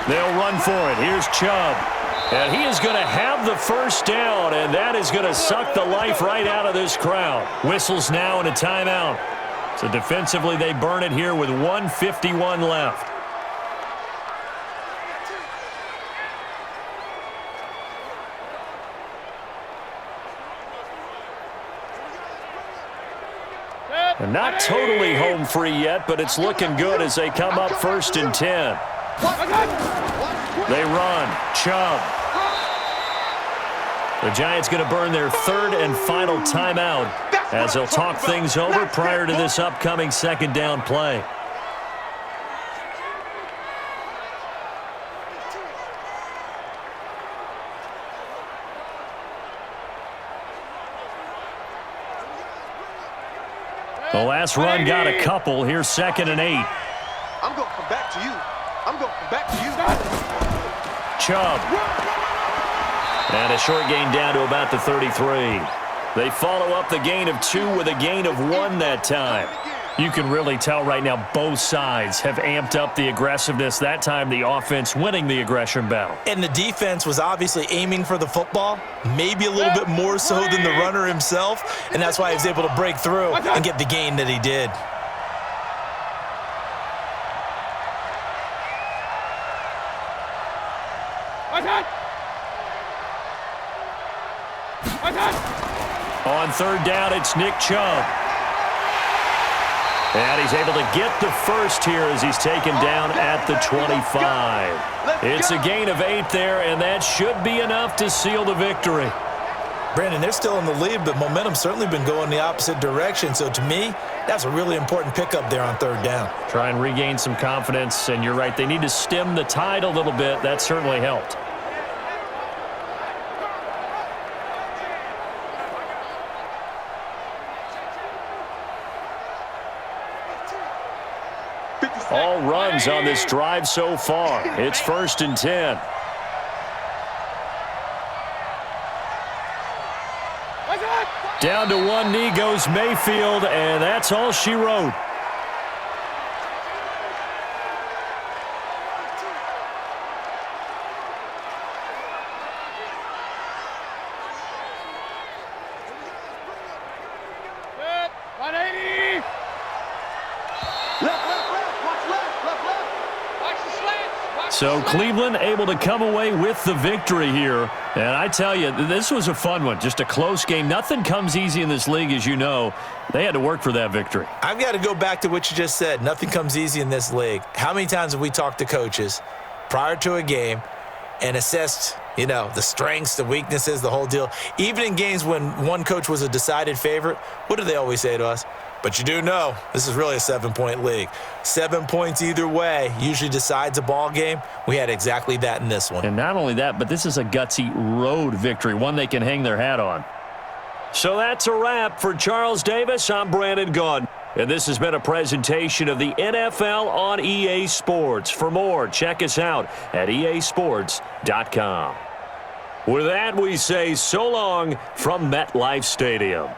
They'll run for it. Here's Chubb. And he is going to have the first down, and that is going to suck the life right out of this crowd. Whistles now and a timeout. So defensively, they burn it here with 1:51 left. And not totally home free yet, but it's looking good as they come up 1st and 10. They run. Chubb. The Giants going to burn their 3rd and final timeout as they'll talk things over prior to this upcoming 2nd down play. The last run got a couple. Here's 2nd and 8. I'm going to come back to you. I'm going to come back to you. Chubb. And a short gain down to about the 33. They follow up the gain of 2 with a gain of 1 that time. You can really tell right now both sides have amped up the aggressiveness. That time the offense winning the aggression battle. And the defense was obviously aiming for the football, maybe a little bit more so than the runner himself, and that's why he was able to break through and get the gain that he did. On third down, it's Nick Chubb. And he's able to get the first here as he's taken down at the 25. It's a gain of 8 there, and that should be enough to seal the victory. Brandon, they're still in the lead, but momentum's certainly been going the opposite direction. So to me, that's a really important pickup there on third down. Try and regain some confidence, and you're right, they need to stem the tide a little bit. That certainly helped. All runs on this drive so far. It's 1st and 10. Down to one knee goes Mayfield, and that's all she wrote. So Cleveland able to come away with the victory here. And I tell you, this was a fun one. Just a close game. Nothing comes easy in this league, as you know. They had to work for that victory. I've got to go back to what you just said. Nothing comes easy in this league. How many times have we talked to coaches prior to a game and assessed, the strengths, the weaknesses, the whole deal? Even in games when one coach was a decided favorite, what do they always say to us? But you do know this is really a 7-point league. 7 points either way usually decides a ball game. We had exactly that in this one. And not only that, but this is a gutsy road victory, one they can hang their hat on. So that's a wrap for Charles Davis. I'm Brandon Gaudin. And this has been a presentation of the NFL on EA Sports. For more, check us out at easports.com. With that, we say so long from MetLife Stadium.